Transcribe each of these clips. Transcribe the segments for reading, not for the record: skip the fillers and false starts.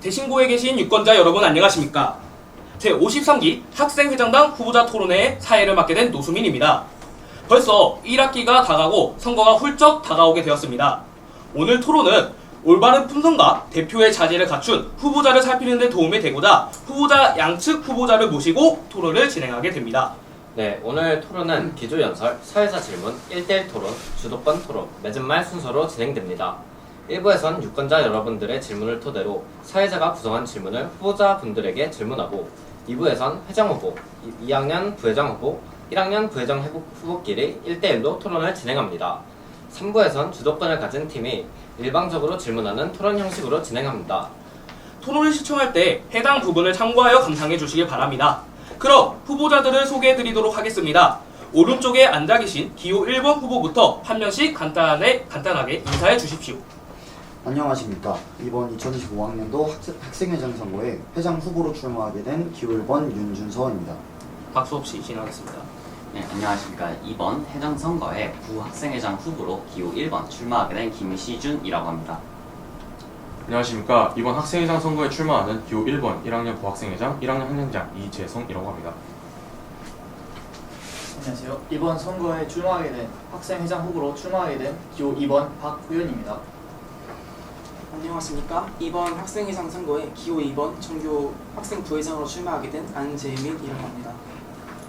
대신고에 계신 유권자 여러분 안녕하십니까? 제53기 학생회장당 후보자 토론회의 사회를 맡게 된 노수민입니다. 벌써 1학기가 다가고 선거가 훌쩍 다가오게 되었습니다. 오늘 토론은 올바른 품성과 대표의 자질을 갖춘 후보자를 살피는 데 도움이 되고자 후보자 양측 후보자를 모시고 토론을 진행하게 됩니다. 네, 오늘 토론은 기조연설, 사회자 질문, 1대1 토론, 주도권 토론, 맺은 말 순서로 진행됩니다. 1부에선 유권자 여러분들의 질문을 토대로 사회자가 구성한 질문을 후보자분들에게 질문하고 2부에선 회장 후보, 2학년 부회장 후보, 1학년 부회장 후보끼리 1대1로 토론을 진행합니다. 3부에선 주도권을 가진 팀이 일방적으로 질문하는 토론 형식으로 진행합니다. 토론을 시청할 때 해당 부분을 참고하여 감상해 주시길 바랍니다. 그럼 후보자들을 소개해 드리도록 하겠습니다. 오른쪽에 앉아 계신 기호 1번 후보부터 한 명씩 간단하게 인사해 주십시오. 안녕하십니까. 이번 2025학년도 학생회장 선거에 회장 후보로 출마하게 된 기호 1번 윤준서입니다. 박수 없이 진행하겠습니다. 네, 안녕하십니까. 이번 회장 선거에 부학생회장 후보로 기호 1번 출마하게 된 김시준이라고 합니다. 안녕하십니까. 이번 학생회장 선거에 출마하는 기호 1번 1학년 부학생회장, 1학년 학년장 이재성이라고 합니다. 안녕하세요. 이번 선거에 출마하게 된 학생회장 후보로 출마하게 된 기호 2번 박구현입니다. 안녕하십니까. 이번 학생회장 선거에 기호 2번 전교 학생 부회장으로 출마하게 된 안재민이라고 합니다.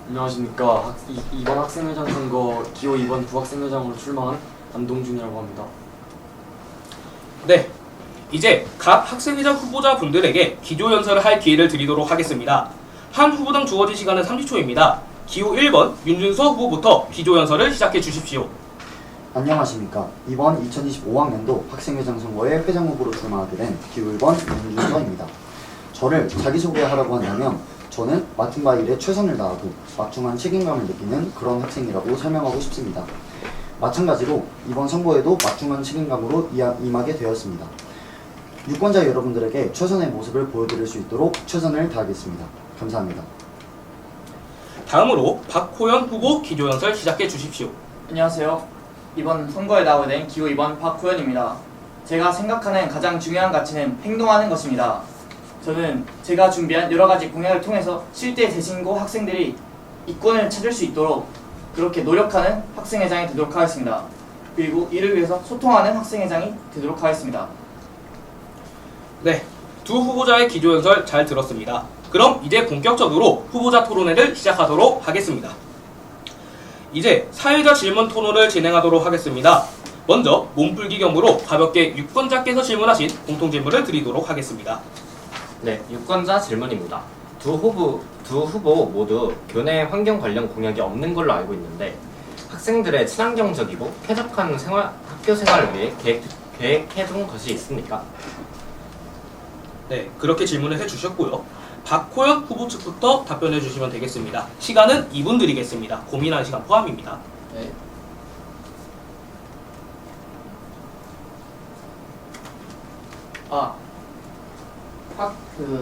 안녕하십니까. 이번 학생회장 선거 기호 2번 부학생회장으로 출마한 안동준이라고 합니다. 네, 이제 각 학생회장 후보자분들에게 기조연설을 할 기회를 드리도록 하겠습니다. 한 후보당 주어진 시간은 30초입니다. 기호 1번 윤준서 후보부터 기조연설을 시작해 주십시오. 안녕하십니까. 이번 2025학년도 학생회장 선거에 회장 후보로 출마하게 된 기호 1번 윤준서입니다. 저를 자기소개하라고 한다면 저는 맡은 바 일에 최선을 다하고 막중한 책임감을 느끼는 그런 학생이라고 설명하고 싶습니다. 마찬가지로 이번 선거에도 막중한 책임감으로 임하게 되었습니다. 유권자 여러분들에게 최선의 모습을 보여드릴 수 있도록 최선을 다하겠습니다. 감사합니다. 다음으로 박호연 후보 기조연설 시작해 주십시오. 안녕하세요. 이번 선거에 나오게 된 기호 2번 박구현입니다. 제가 생각하는 가장 중요한 가치는 행동하는 것입니다. 저는 제가 준비한 여러 가지 공약을 통해서 실제 대신고 학생들이 이권을 찾을 수 있도록 그렇게 노력하는 학생회장이 되도록 하겠습니다. 그리고 이를 위해서 소통하는 학생회장이 되도록 하겠습니다. 네, 두 후보자의 기조연설 잘 들었습니다. 그럼 이제 본격적으로 후보자 토론회를 시작하도록 하겠습니다. 이제 사회자 질문 토론을 진행하도록 하겠습니다. 먼저 몸풀기 겸으로 가볍게 유권자께서 질문하신 공통질문을 드리도록 하겠습니다. 네, 유권자 질문입니다. 두 후보 모두 교내 환경 관련 공약이 없는 걸로 알고 있는데 학생들의 친환경적이고 쾌적한 학교 생활을 위해 계획해둔 것이 있습니까? 네, 그렇게 질문을 해주셨고요. 박호연 후보 측부터 답변해 주시면 되겠습니다. 시간은 2분 드리겠습니다. 고민하는 시간 포함입니다. 네.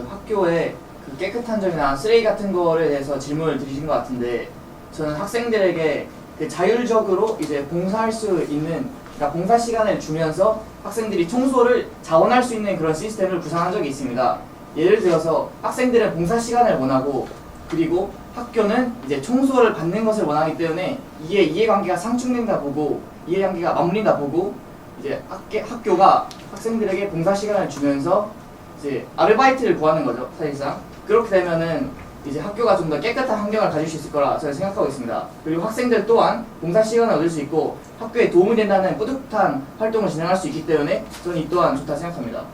학교에 깨끗한 점이나 쓰레기 같은 거에 대해서 질문을 드리신 것 같은데 저는 학생들에게 자율적으로 이제 봉사할 수 있는 그러니까 봉사 시간을 주면서 학생들이 청소를 자원할 수 있는 그런 시스템을 구상한 적이 있습니다. 예를 들어서 학생들은 봉사 시간을 원하고 그리고 학교는 이제 청소를 받는 것을 원하기 때문에 이게 이해관계가 상충된다 보고 이해관계가 맞물린다 보고 이제 학교가 학생들에게 봉사 시간을 주면서 이제 아르바이트를 구하는 거죠. 사실상 그렇게 되면은 이제 학교가 좀 더 깨끗한 환경을 가질 수 있을 거라 저는 생각하고 있습니다. 그리고 학생들 또한 봉사 시간을 얻을 수 있고 학교에 도움이 된다는 뿌듯한 활동을 진행할 수 있기 때문에 저는 이 또한 좋다 생각합니다.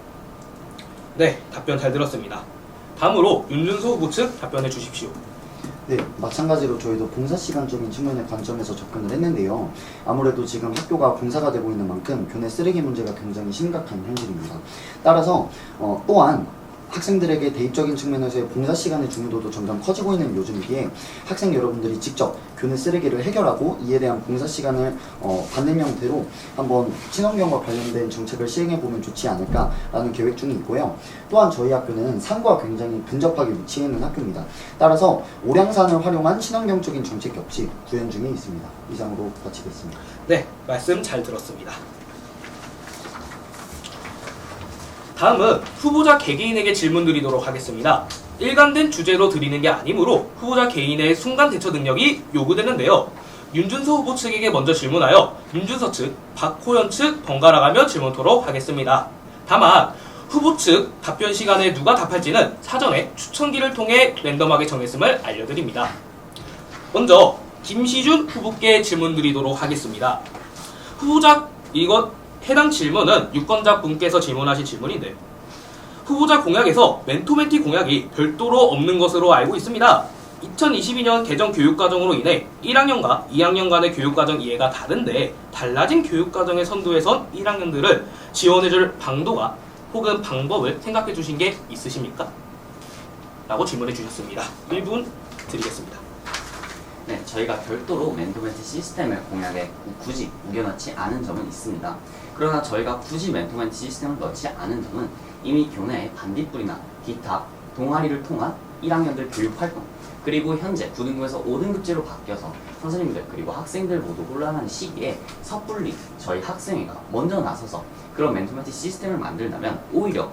네, 답변 잘 들었습니다. 다음으로 윤준서 후보 측 답변해 주십시오. 네, 마찬가지로 저희도 봉사시간적인 측면의 관점에서 접근을 했는데요. 아무래도 지금 학교가 공사가 되고 있는 만큼 교내 쓰레기 문제가 굉장히 심각한 현실입니다. 따라서 또한 학생들에게 대입적인 측면에서의 봉사시간의 중요도도 점점 커지고 있는 요즘이기에 학생 여러분들이 직접 교내 쓰레기를 해결하고 이에 대한 봉사시간을 받는 형태로 한번 친환경과 관련된 정책을 시행해보면 좋지 않을까라는 계획 중이 있고요. 또한 저희 학교는 산과 굉장히 근접하게 위치해 있는 학교입니다. 따라서 오량산을 활용한 친환경적인 정책 역시 구현 중에 있습니다. 이상으로 마치겠습니다. 네, 말씀 잘 들었습니다. 다음은 후보자 개개인에게 질문 드리도록 하겠습니다. 일관된 주제로 드리는 게 아니므로 후보자 개인의 순간 대처 능력이 요구되는데요. 윤준서 후보 측에게 먼저 질문하여 윤준서 측, 박호연 측 번갈아가며 질문토록 하겠습니다. 다만 후보 측 답변 시간에 누가 답할지는 사전에 추천기를 통해 랜덤하게 정했음을 알려드립니다. 먼저 김시준 후보께 질문 드리도록 하겠습니다. 후보자 해당 질문은 유권자 분께서 질문하신 질문인데 후보자 공약에서 멘토멘티 공약이 별도로 없는 것으로 알고 있습니다. 2022년 개정 교육과정으로 인해 1학년과 2학년 간의 교육과정 이해가 다른데 달라진 교육과정의 선두에선 1학년들을 지원해줄 방도가 혹은 방법을 생각해 주신 게 있으십니까? 라고 질문해 주셨습니다. 1분 드리겠습니다. 네, 저희가 별도로 멘토멘티 시스템을 공약에 굳이 우겨넣지 않은 점은 있습니다. 그러나 저희가 굳이 멘토멘티 시스템을 넣지 않은 점은 이미 교내의 반딧불이나 기타, 동아리를 통한 1학년들 교육활동, 그리고 현재 9등급에서 5등급제로 바뀌어서 선생님들 그리고 학생들 모두 혼란하는 시기에 섣불리 저희 학생회가 먼저 나서서 그런 멘토멘티 시스템을 만들다면 오히려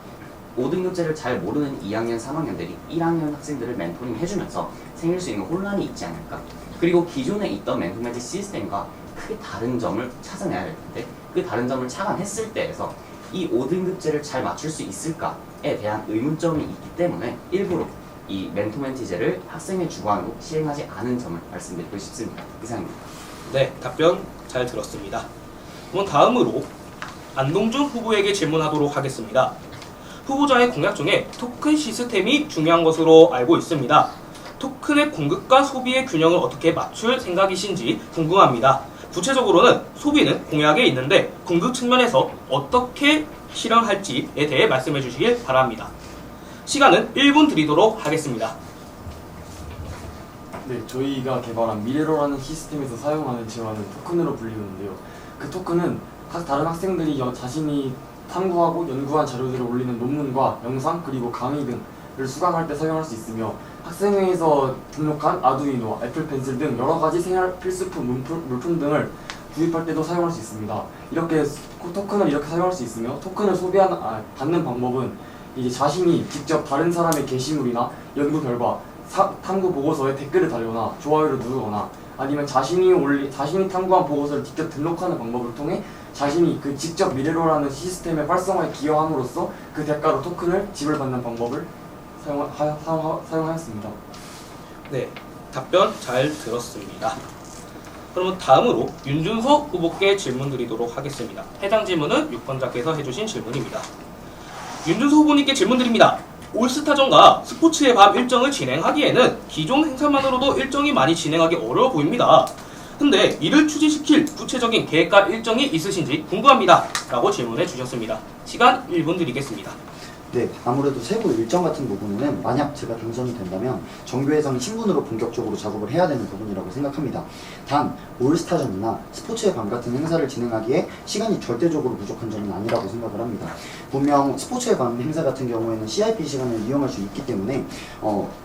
5등급제를 잘 모르는 2학년, 3학년들이 1학년 학생들을 멘토링 해주면서 생길 수 있는 혼란이 있지 않을까. 그리고 기존에 있던 멘토멘티 시스템과 크게 다른 점을 찾아내야 될 텐데 그 다른 점을 착안했을 때에서 이 5등급제를 잘 맞출 수 있을까에 대한 의문점이 있기 때문에 일부러 이 멘토멘티제를 학생의 주관으로 시행하지 않은 점을 말씀드리고 싶습니다. 이상입니다. 네, 답변 잘 들었습니다. 그럼 다음으로 안동준 후보에게 질문하도록 하겠습니다. 후보자의 공약 중에 토큰 시스템이 중요한 것으로 알고 있습니다. 토큰의 공급과 소비의 균형을 어떻게 맞출 생각이신지 궁금합니다. 구체적으로는 소비는 공약에 있는데 공급 측면에서 어떻게 실현할지에 대해 말씀해 주시길 바랍니다. 시간은 1분 드리도록 하겠습니다. 네, 저희가 개발한 미래로라는 시스템에서 사용하는 지원은 토큰으로 불리는데요. 그 토큰은 다른 학생들이 자신이 탐구하고 연구한 자료들을 올리는 논문과 영상 그리고 강의 등을 수강할 때 사용할 수 있으며 학생회에서 등록한 아두이노, 애플 펜슬 등 여러 가지 생활 필수품 물품 등을 구입할 때도 사용할 수 있습니다. 이렇게 토큰을 이렇게 사용할 수 있으며 토큰을 받는 방법은 이제 자신이 직접 다른 사람의 게시물이나 연구 결과, 탐구 보고서에 댓글을 달거나 좋아요를 누르거나 아니면 자신이 탐구한 보고서를 직접 등록하는 방법을 통해 자신이 그 직접 미래로라는 시스템의 활성화에 기여함으로써 그 대가로 토큰을 지불받는 방법을 사용하였습니다. 네, 답변 잘 들었습니다. 그러면 다음으로 윤준서 후보께 질문 드리도록 하겠습니다. 해당 질문은 유권자께서 해주신 질문입니다. 윤준서 후보님께 질문 드립니다. 올스타전과 스포츠의 밤 일정을 진행하기에는 기존 행사만으로도 일정이 많이 진행하기 어려워 보입니다. 근데 이를 추진시킬 구체적인 계획과 일정이 있으신지 궁금합니다. 라고 질문해 주셨습니다. 시간 1분 드리겠습니다. 네, 아무래도 세부 일정 같은 부분은 만약 제가 당선이 된다면 정교회장 신분으로 본격적으로 작업을 해야 되는 부분이라고 생각합니다. 단 올스타전이나 스포츠의 밤 같은 행사를 진행하기에 시간이 절대적으로 부족한 점은 아니라고 생각을 합니다. 분명 스포츠의 밤 행사 같은 경우에는 CIP 시간을 이용할 수 있기 때문에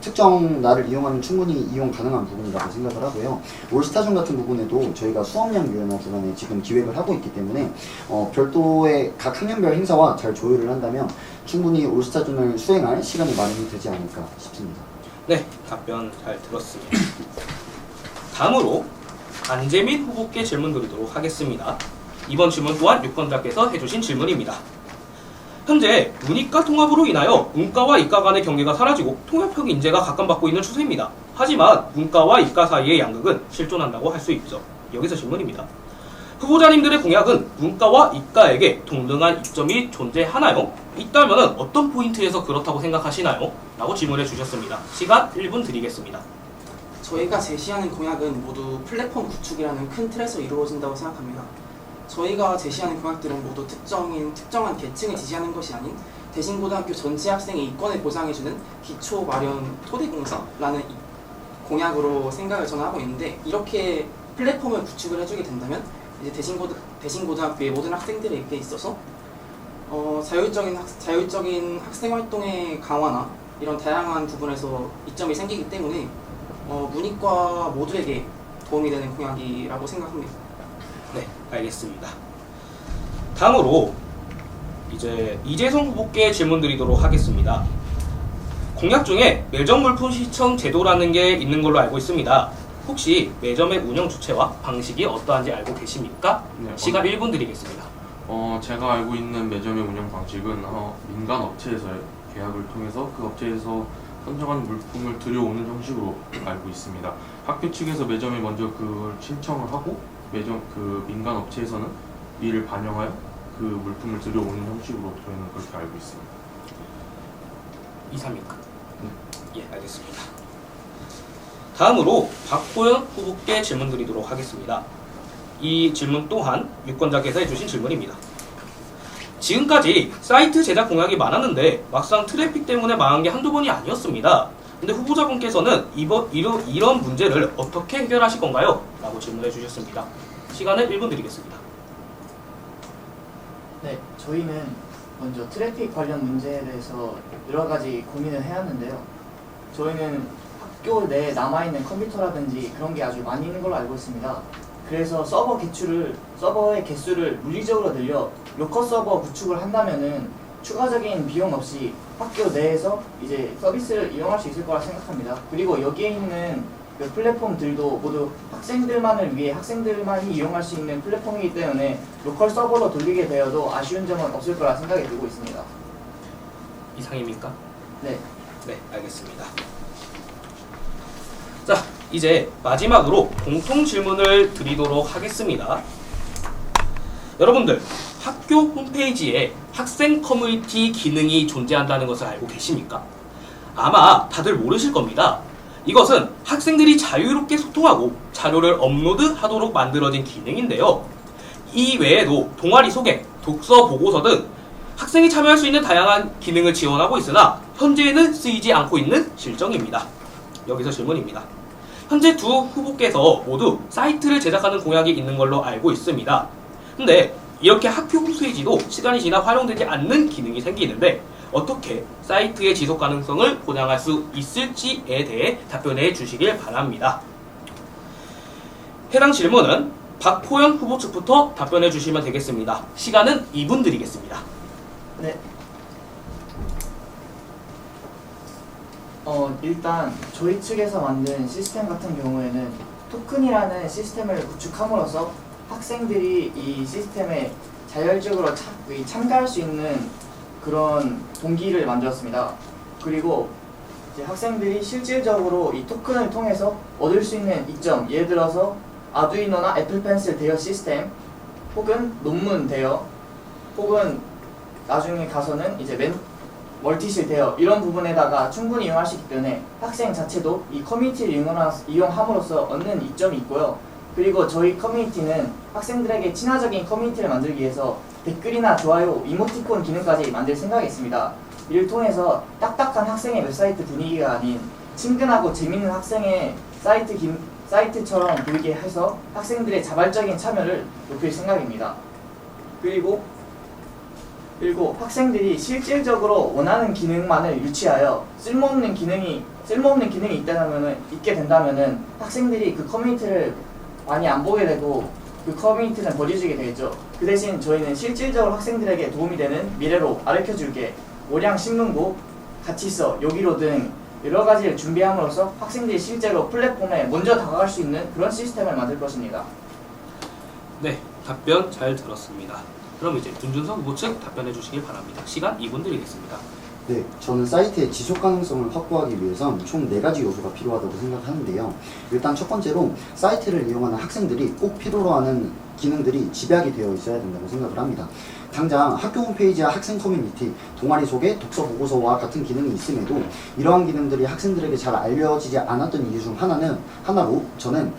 특정 날을 이용하면 충분히 이용 가능한 부분이라고 생각을 하고요. 올스타전 같은 부분에도 저희가 수업량 교회나 주간에 지금 기획을 하고 있기 때문에 별도의 각 학년별 행사와 잘 조율을 한다면 충분히 올스타전을 수행할 시간이 마련이 되지 않을까 싶습니다. 네, 답변 잘 들었습니다. 다음으로 안재민 후보께 질문 드리도록 하겠습니다. 이번 질문 또한 유권자께서 해주신 질문입니다. 현재 문이과 통합으로 인하여 문과와 이과 간의 경계가 사라지고 통합형 인재가 각광받고 있는 추세입니다. 하지만 문과와 이과 사이의 양극은 실존한다고 할 수 있죠. 여기서 질문입니다. 후보자님들의 공약은 문과와 이과에게 동등한 이점이 존재하나요? 있다면 어떤 포인트에서 그렇다고 생각하시나요? 라고 질문해 주셨습니다. 시간 1분 드리겠습니다. 저희가 제시하는 공약은 모두 플랫폼 구축이라는 큰 틀에서 이루어진다고 생각합니다. 저희가 제시하는 공약들은 모두 특정한 계층을 지지하는 것이 아닌 대신고등학교 전체 학생의 이권을 보장해주는 기초 마련 토대공사라는 공약으로 생각을 저는 하고 있는데, 이렇게 플랫폼을 구축을 해주게 된다면 이제 대신고등학교의 모든 학생들에게 있어서 자율적인 학생 활동의 강화나 이런 다양한 부분에서 이점이 생기기 때문에 문이과 모두에게 도움이 되는 공약이라고 생각합니다. 네, 알겠습니다. 다음으로 이제 이재성 후보께 질문 드리도록 하겠습니다. 공약 중에 매점 물품 시청 제도라는 게 있는 걸로 알고 있습니다. 혹시 매점의 운영 주체와 방식이 어떠한지 알고 계십니까? 네, 시간 1분 드리겠습니다. 제가 알고 있는 매점의 운영 방식은 민간 업체에서의 계약을 통해서 그 업체에서 선정한 물품을 들여오는 형식으로 알고 있습니다. 학교 측에서 매점에 먼저 그걸 신청을 하고 매점 그 민간 업체에서는 이를 반영하여 그 물품을 들여오는 형식으로 저희는 그렇게 알고 있습니다. 이상입니까? 예, 알겠습니다. 다음으로 박호연 후보께 질문 드리도록 하겠습니다. 이 질문 또한 유권자께서 해주신 질문입니다. 지금까지 사이트 제작 공약이 많았는데 막상 트래픽 때문에 망한 게 한두 번이 아니었습니다. 근데 후보자분께서는 이런 문제를 어떻게 해결하실 건가요? 라고 질문해 주셨습니다. 시간을 1분 드리겠습니다. 네, 저희는 먼저 트래픽 관련 문제에 대해서 여러 가지 고민을 해왔는데요. 저희는 학교 내에 남아있는 컴퓨터라든지 그런 게 아주 많이 있는 걸로 알고 있습니다. 그래서 서버의 개수를 물리적으로 늘려 로컬 서버 구축을 한다면은 추가적인 비용 없이 학교 내에서 이제 서비스를 이용할 수 있을 거라 생각합니다. 그리고 여기에 있는 그 플랫폼들도 모두 학생들만을 위해 학생들만이 이용할 수 있는 플랫폼이기 때문에 로컬 서버로 돌리게 되어도 아쉬운 점은 없을 거라 생각이 들고 있습니다. 이상입니까? 네. 네, 알겠습니다. 자, 이제 마지막으로 공통 질문을 드리도록 하겠습니다. 여러분들, 학교 홈페이지에 학생 커뮤니티 기능이 존재한다는 것을 알고 계십니까? 아마 다들 모르실 겁니다. 이것은 학생들이 자유롭게 소통하고 자료를 업로드하도록 만들어진 기능인데요. 이 외에도 동아리 소개, 독서 보고서 등 학생이 참여할 수 있는 다양한 기능을 지원하고 있으나 현재는 쓰이지 않고 있는 실정입니다. 여기서 질문입니다. 현재 두 후보께서 모두 사이트를 제작하는 공약이 있는 걸로 알고 있습니다. 근데 이렇게 학교 홈페이지도 시간이 지나 활용되지 않는 기능이 생기는데 어떻게 사이트의 지속 가능성을 보장할 수 있을지에 대해 답변해 주시길 바랍니다. 해당 질문은 박호연 후보 측부터 답변해 주시면 되겠습니다. 시간은 2분 드리겠습니다. 네. 일단 저희 측에서 만든 시스템 같은 경우에는 토큰이라는 시스템을 구축함으로써 학생들이 이 시스템에 자율적으로 참가할 수 있는 그런 동기를 만들었습니다. 그리고 이제 학생들이 실질적으로 이 토큰을 통해서 얻을 수 있는 이점, 예를 들어서 아두이노나 애플 펜슬 대여 시스템, 혹은 논문 대여, 혹은 나중에 가서는 이제 멀티실 대여 이런 부분에다가 충분히 이용할 수 있기 때문에 학생 자체도 이 커뮤니티를 이용함으로써 얻는 이점이 있고요. 그리고 저희 커뮤니티는 학생들에게 친화적인 커뮤니티를 만들기 위해서 댓글이나 좋아요, 이모티콘 기능까지 만들 생각이 있습니다. 이를 통해서 딱딱한 학생의 웹사이트 분위기가 아닌 친근하고 재밌는 학생의 사이트처럼 보이게 해서 학생들의 자발적인 참여를 높일 생각입니다. 그리고 학생들이 실질적으로 원하는 기능만을 유치하여 쓸모없는 기능이 있게 된다면은 학생들이 그 커뮤니티를 많이 안 보게 되고 그 커뮤니티는 버려지게 되겠죠. 그 대신 저희는 실질적으로 학생들에게 도움이 되는 미래로 가르쳐줄게, 오량 신문고, 같이 써, 여기로 등 여러 가지를 준비함으로써 학생들이 실제로 플랫폼에 먼저 다가갈 수 있는 그런 시스템을 만들 것입니다. 네, 답변 잘 들었습니다. 그럼 이제 윤준석 후보 측 답변해 주시길 바랍니다. 시간 2분 드리겠습니다. 네, 저는 사이트의 지속 가능성을 확보하기 위해선 총 4가지 요소가 필요하다고 생각하는데요. 일단 첫 번째로 사이트를 이용하는 학생들이 꼭 필요로 하는 기능들이 집약이 되어 있어야 된다고 생각을 합니다. 당장 학교 홈페이지와 학생 커뮤니티, 동아리 소개, 독서 보고서와 같은 기능이 있음에도 이러한 기능들이 학생들에게 잘 알려지지 않았던 이유 중 하나로 저는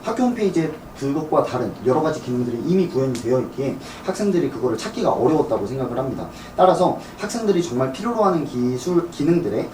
학교 홈페이지에 그것과 다른 여러 가지 기능들이 이미 구현이 되어 있기에 학생들이 그거를 찾기가 어려웠다고 생각을 합니다. 따라서 학생들이 정말 필요로 하는 기능들의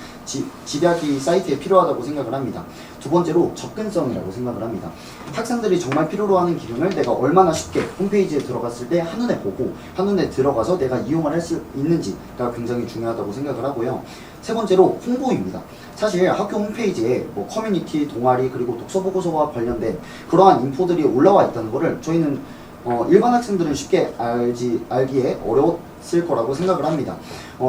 집약이 사이트에 필요하다고 생각을 합니다. 두 번째로 접근성이라고 생각을 합니다. 학생들이 정말 필요로 하는 기능을 내가 얼마나 쉽게 홈페이지에 들어갔을 때 한눈에 보고 한눈에 들어가서 내가 이용을 할 수 있는지가 굉장히 중요하다고 생각을 하고요. 세 번째로 홍보입니다. 사실 학교 홈페이지에 뭐 커뮤니티, 동아리, 그리고 독서 보고서와 관련된 그러한 인포들이 올라와 있다는 것을 저희는 일반 학생들은 쉽게 알기에 있을 거라고 생각을 합니다.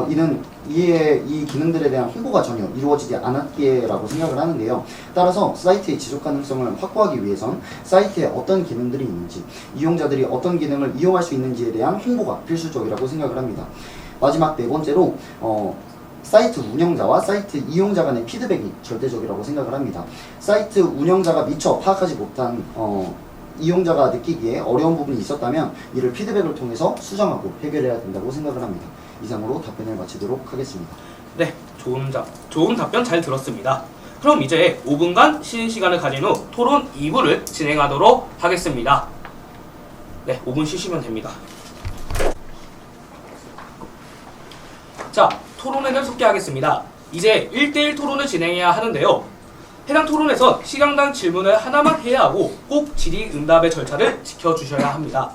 이는 이 기능들에 대한 홍보가 전혀 이루어지지 않았기에라고 생각을 하는데요. 따라서 사이트의 지속 가능성을 확보하기 위해선 사이트에 어떤 기능들이 있는지, 이용자들이 어떤 기능을 이용할 수 있는지에 대한 홍보가 필수적이라고 생각을 합니다. 마지막 네 번째로 사이트 운영자와 사이트 이용자 간의 피드백이 절대적이라고 생각을 합니다. 사이트 운영자가 미처 파악하지 못한 이용자가 느끼기에 어려운 부분이 있었다면 이를 피드백을 통해서 수정하고 해결해야 된다고 생각을 합니다. 이상으로 답변을 마치도록 하겠습니다. 네, 좋은 답변 잘 들었습니다. 그럼 이제 5분간 쉬는 시간을 가진 후 토론 2부를 진행하도록 하겠습니다. 네, 5분 쉬시면 됩니다. 자, 토론회를 속개하겠습니다. 이제 1대1 토론을 진행해야 하는데요. 해당 토론에선 시간당 질문을 하나만 해야 하고 꼭 질의응답의 절차를 지켜주셔야 합니다.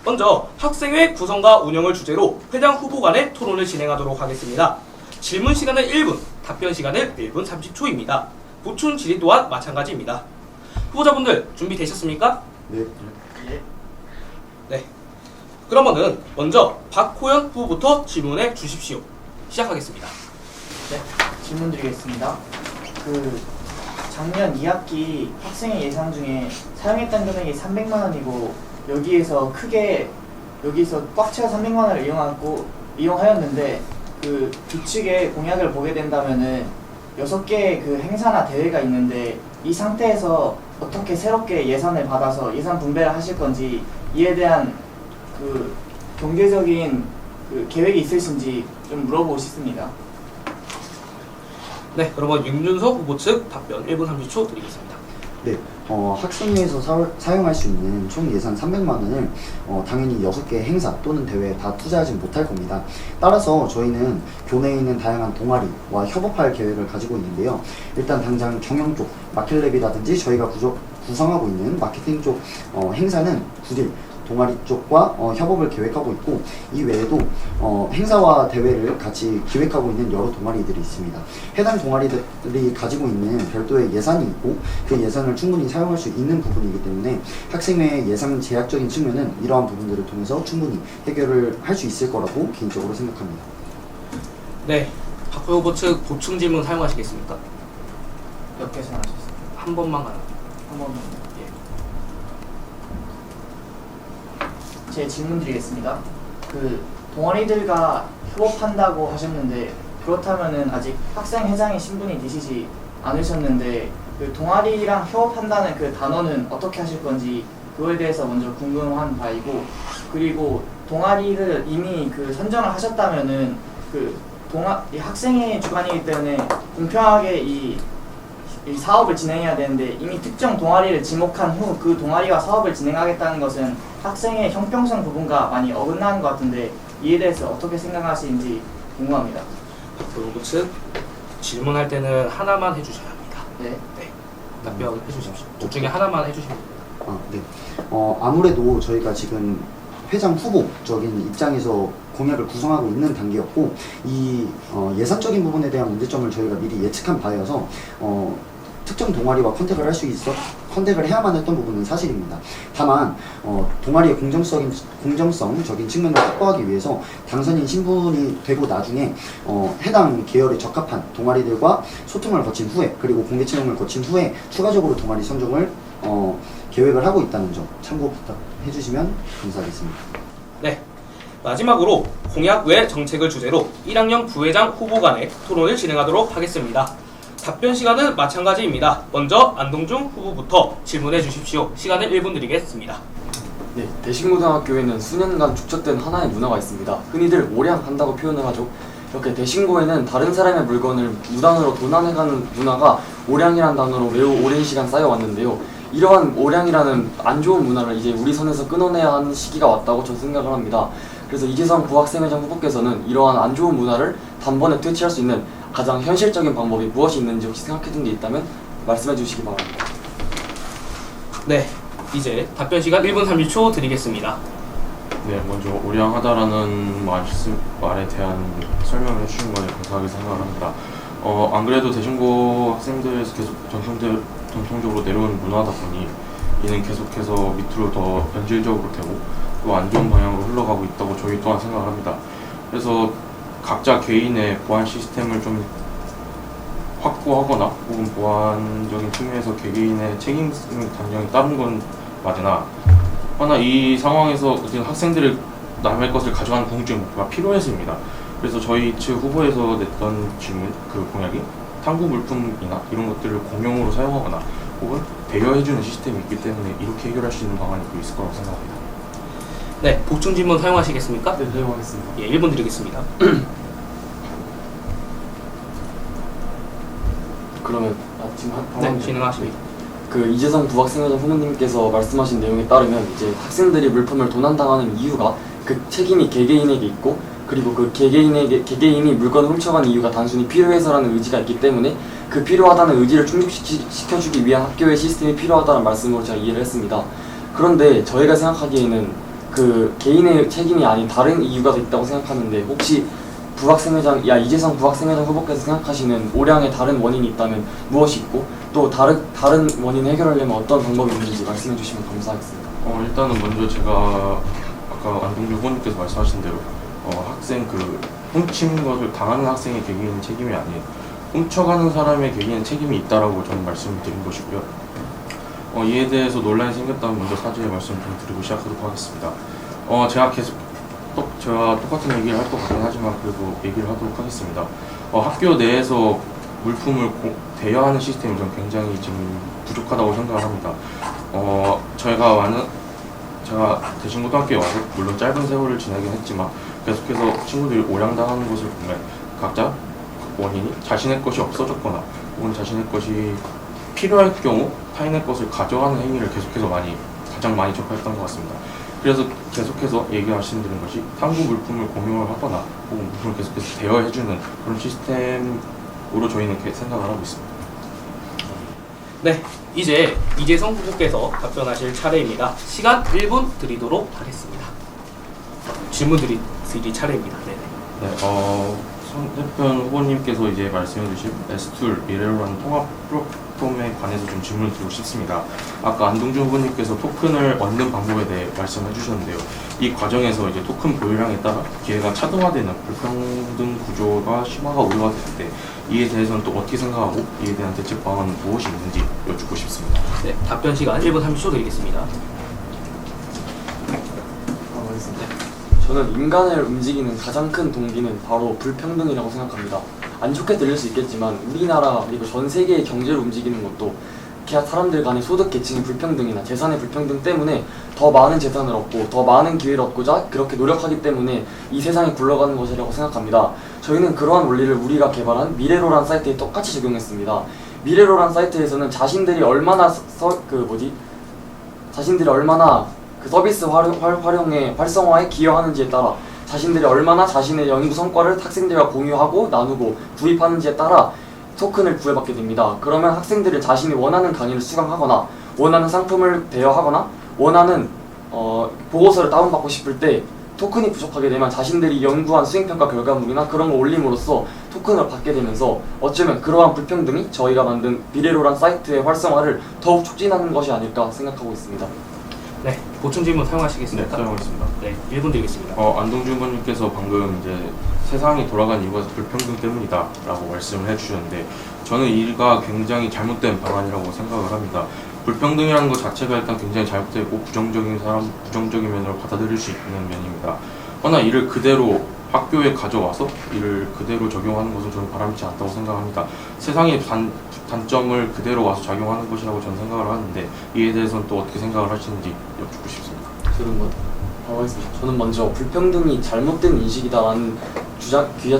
먼저 학생회 구성과 운영을 주제로 회장 후보 간의 토론을 진행하도록 하겠습니다. 질문 시간은 1분, 답변 시간은 1분 30초입니다. 보충 질의 또한 마찬가지입니다. 후보자분들 준비되셨습니까? 네. 네. 그러면은 먼저 박호연 후보부터 질문해 주십시오. 시작하겠습니다. 네, 질문 드리겠습니다. 작년 2학기 학생회 예산 중에 사용했던 금액이 300만 원이고 여기서 꽉 채워 300만 원을 이용하였는데 규칙의 공약을 보게 된다면은 6개의 행사나 대회가 있는데 이 상태에서 어떻게 새롭게 예산을 받아서 예산 분배를 하실 건지 이에 대한 경제적인 계획이 있으신지 좀 물어보고 싶습니다. 네, 그러면 윤준석 후보 측 답변 1분 30초 드리겠습니다. 네, 학생회에서 사용할 수 있는 총 예산 300만 원을 당연히 6개 행사 또는 대회에 다 투자하지 못할 겁니다. 따라서 저희는 교내에 있는 다양한 동아리와 협업할 계획을 가지고 있는데요. 일단 당장 경영 쪽, 마켓랩이라든지 저희가 구성하고 있는 마케팅 쪽 행사는 9일 동아리 쪽과 협업을 계획하고 있고, 이 외에도 행사와 대회를 같이 기획하고 있는 여러 동아리들이 있습니다. 해당 동아리들이 가지고 있는 별도의 예산이 있고 그 예산을 충분히 사용할 수 있는 부분이기 때문에 학생회의 예산 제약적인 측면은 이러한 부분들을 통해서 충분히 해결을 할 수 있을 거라고 개인적으로 생각합니다. 네, 박호 후보 측 보충 질문 사용하시겠습니까? 몇 개 생각하셨습니까? 한 번만 가능. 한 번만. 제 질문 드리겠습니다. 동아리들과 협업한다고 하셨는데 그렇다면은 아직 학생회장의 신분이 되시지 않으셨는데 동아리랑 협업한다는 단어는 어떻게 하실 건지 그거에 대해서 먼저 궁금한 바이고, 그리고 동아리를 이미 선정을 하셨다면은 이 학생회 주관이기 때문에 공평하게 이 사업을 진행해야 되는데 이미 특정 동아리를 지목한 후 그 동아리와 사업을 진행하겠다는 것은 학생의 형평성 부분과 많이 어긋나는 것 같은데 이에 대해서 어떻게 생각하시는지 궁금합니다. 박호 후보 측 질문할 때는 하나만 해주셔야 합니다. 네. 답변 해주십시오. 둘 중에 하나만 해주시면 됩니다. 네. 아무래도 저희가 지금 회장 후보적인 입장에서 공약을 구성하고 있는 단계였고, 이 예산적인 부분에 대한 문제점을 저희가 미리 예측한 바여서 특정 동아리와 컨택을 해야만 했던 부분은 사실입니다. 다만 동아리의 공정성적인 측면을 확보하기 위해서 당선인 신분이 되고 나중에 해당 계열에 적합한 동아리들과 소통을 거친 후에, 그리고 공개 채용을 거친 후에 추가적으로 동아리 선정을 계획을 하고 있다는 점 참고 부탁해 주시면 감사하겠습니다. 네, 마지막으로 공약 외 정책을 주제로 1학년 부회장 후보 간의 토론을 진행하도록 하겠습니다. 답변 시간은 마찬가지입니다. 먼저 안동중 후보부터 질문해 주십시오. 시간을 1분 드리겠습니다. 네, 대신고등학교에는 수년간 축적된 하나의 문화가 있습니다. 흔히들 오량한다고 표현을 하죠. 이렇게 대신고에는 다른 사람의 물건을 무단으로 도난해가는 문화가 오량이라는 단어로 매우 오랜 시간 쌓여왔는데요. 이러한 오량이라는 안 좋은 문화를 이제 우리 선에서 끊어내야 하는 시기가 왔다고 저는 생각을 합니다. 그래서 이재성 부학생회장 후보께서는 이러한 안 좋은 문화를 단번에 퇴치할 수 있는 가장 현실적인 방법이 무엇이 있는지 혹시 생각해둔 게 있다면 말씀해 주시기 바랍니다. 네, 이제 답변 시간 1분 30초 드리겠습니다. 네, 먼저 오량하다라는 말에 대한 설명을 해주신 거에 감사하게 생각을 합니다. 안 그래도 대신고 학생들에서 계속 전통적으로 내려오는 문화다 보니 이는 계속해서 밑으로 더 변질적으로 되고 또 안 좋은 방향으로 흘러가고 있다고 저희 또한 생각을 합니다. 그래서 각자 개인의 보안 시스템을 좀 확보하거나 혹은 보안적인 측면에서 개개인의 책임을 당연히 따른 건 맞으나 이 상황에서 지금 학생들의 남의 것을 가져가는 궁극적인 목표가 필요해서입니다. 그래서 저희 측 후보에서 냈던 질문, 그 공약이 탐구 물품이나 이런 것들을 공용으로 사용하거나 혹은 대여해주는 시스템이 있기 때문에 이렇게 해결할 수 있는 방안이 또 있을 거라고 생각합니다. 네, 복충 질문 사용하시겠습니까? 네, 사용하겠습니다. 예, 1분 드리겠습니다. 그러면 지금 네, 진행하십니다. 그 이재성 부학생회장 후보님께서 말씀하신 내용에 따르면 이제 학생들이 물품을 도난당하는 이유가 그 책임이 개개인에게 있고 그리고 그 개개인이 물건을 훔쳐간 이유가 단순히 필요해서라는 의지가 있기 때문에 그 필요하다는 의지를 충족시켜주기 위한 학교의 시스템이 필요하다는 말씀으로 제가 이해를 했습니다. 그런데 저희가 생각하기에는 그 개인의 책임이 아닌 다른 이유가 있다고 생각하는데 혹시 이재성 부학생회장 후보께서 생각하시는 오량의 다른 원인이 있다면 무엇이 있고 또 다른 원인을 해결하려면 어떤 방법이 있는지 말씀해 주시면 감사하겠습니다. 일단은 먼저 제가 아까 안동주 후보님께서 말씀하신 대로 학생 그 훔친 것을 당하는 학생의 개개인 책임이 아닌 훔쳐가는 사람의 개개인 책임이 있다라고 저는 말씀을 드린 것이고요. 이에 대해서 논란이 생겼다면 먼저 사죄의 말씀을 좀 드리고 시작하도록 하겠습니다. 제가 똑같은 얘기를 할 것 같긴 하지만 그래도 얘기를 하도록 하겠습니다. 학교 내에서 물품을 대여하는 시스템이 좀 굉장히 지금 부족하다고 생각을 합니다. 제가 대신고등학교에 와서 물론 짧은 세월을 지내긴 했지만 계속해서 친구들이 오량당하는 것을 보면 각자 원인이 자신의 것이 없어졌거나 혹은 자신의 것이 필요할 경우 타인의 것을 가져가는 행위를 가장 많이 접했던 것 같습니다. 그래서 계속해서 말씀드린 것이 탐구 물품을 공용을 하거나 혹은 물품을 계속해서 대여해주는 그런 시스템으로 저희는 이렇게 생각을 하고 있습니다. 네, 이제 이재성 후보께서 답변하실 차례입니다. 시간 1분 드리도록 하겠습니다. 질문 드릴 차례입니다. 네. 손 대표 후보님께서 이제 말씀해주신 S2 미래로라는 통합 플랫폼에 관해서 좀 질문을 드리고 싶습니다. 아까 안동준 후보님께서 토큰을 얻는 방법에 대해 말씀해 주셨는데요. 이 과정에서 이제 토큰 보유량에 따라 기회가 차등화되는 불평등 구조가 심화가 우려가 됐을 때 이에 대해서는 또 어떻게 생각하고 이에 대한 대책 방안은 무엇이 있는지 여쭙고 싶습니다. 네, 답변 시간 1분 30초 드리겠습니다. 저는 인간을 움직이는 가장 큰 동기는 바로 불평등이라고 생각합니다. 안 좋게 들릴 수 있겠지만 우리나라 그리고 전 세계의 경제를 움직이는 것도 사람들 간의 소득 계층의 불평등이나 재산의 불평등 때문에 더 많은 재산을 얻고 더 많은 기회를 얻고자 그렇게 노력하기 때문에 이 세상이 굴러가는 것이라고 생각합니다. 저희는 그러한 원리를 우리가 개발한 미래로란 사이트에 똑같이 적용했습니다. 미래로란 사이트에서는 자신들이 얼마나 그 서비스 활성화에 기여하는지에 따라 자신들이 얼마나 자신의 연구 성과를 학생들과 공유하고 나누고 구입하는지에 따라 토큰을 부여받게 됩니다. 그러면 학생들은 자신이 원하는 강의를 수강하거나 원하는 상품을 대여하거나 원하는 보고서를 다운받고 싶을 때 토큰이 부족하게 되면 자신들이 연구한 수행평가 결과물이나 그런 걸 올림으로써 토큰을 받게 되면서 어쩌면 그러한 불평등이 저희가 만든 미래로란 사이트의 활성화를 더욱 촉진하는 것이 아닐까 생각하고 있습니다. 네, 보충 질문 사용하시겠습니까? 네, 사용하겠습니다. 네, 1분 드리겠습니다. 안동준 의원님께서 방금 이제 세상이 돌아간 이유가 불평등 때문이다라고 말씀을 해주셨는데 저는 이가 굉장히 잘못된 방안이라고 생각을 합니다. 불평등이라는 것 자체가 일단 굉장히 잘못되고 부정적인 면으로 받아들일 수 있는 면입니다. 그러나 이를 그대로 학교에 가져와서 이를 그대로 적용하는 것은 저는 바람직지 않다고 생각합니다. 세상의 단점을 그대로 와서 작용하는 것이라고 저는 생각을 하는데 이에 대해서는 또 어떻게 생각을 하시는지 여쭙고 싶습니다. 저는 먼저 불평등이 잘못된 인식이다라는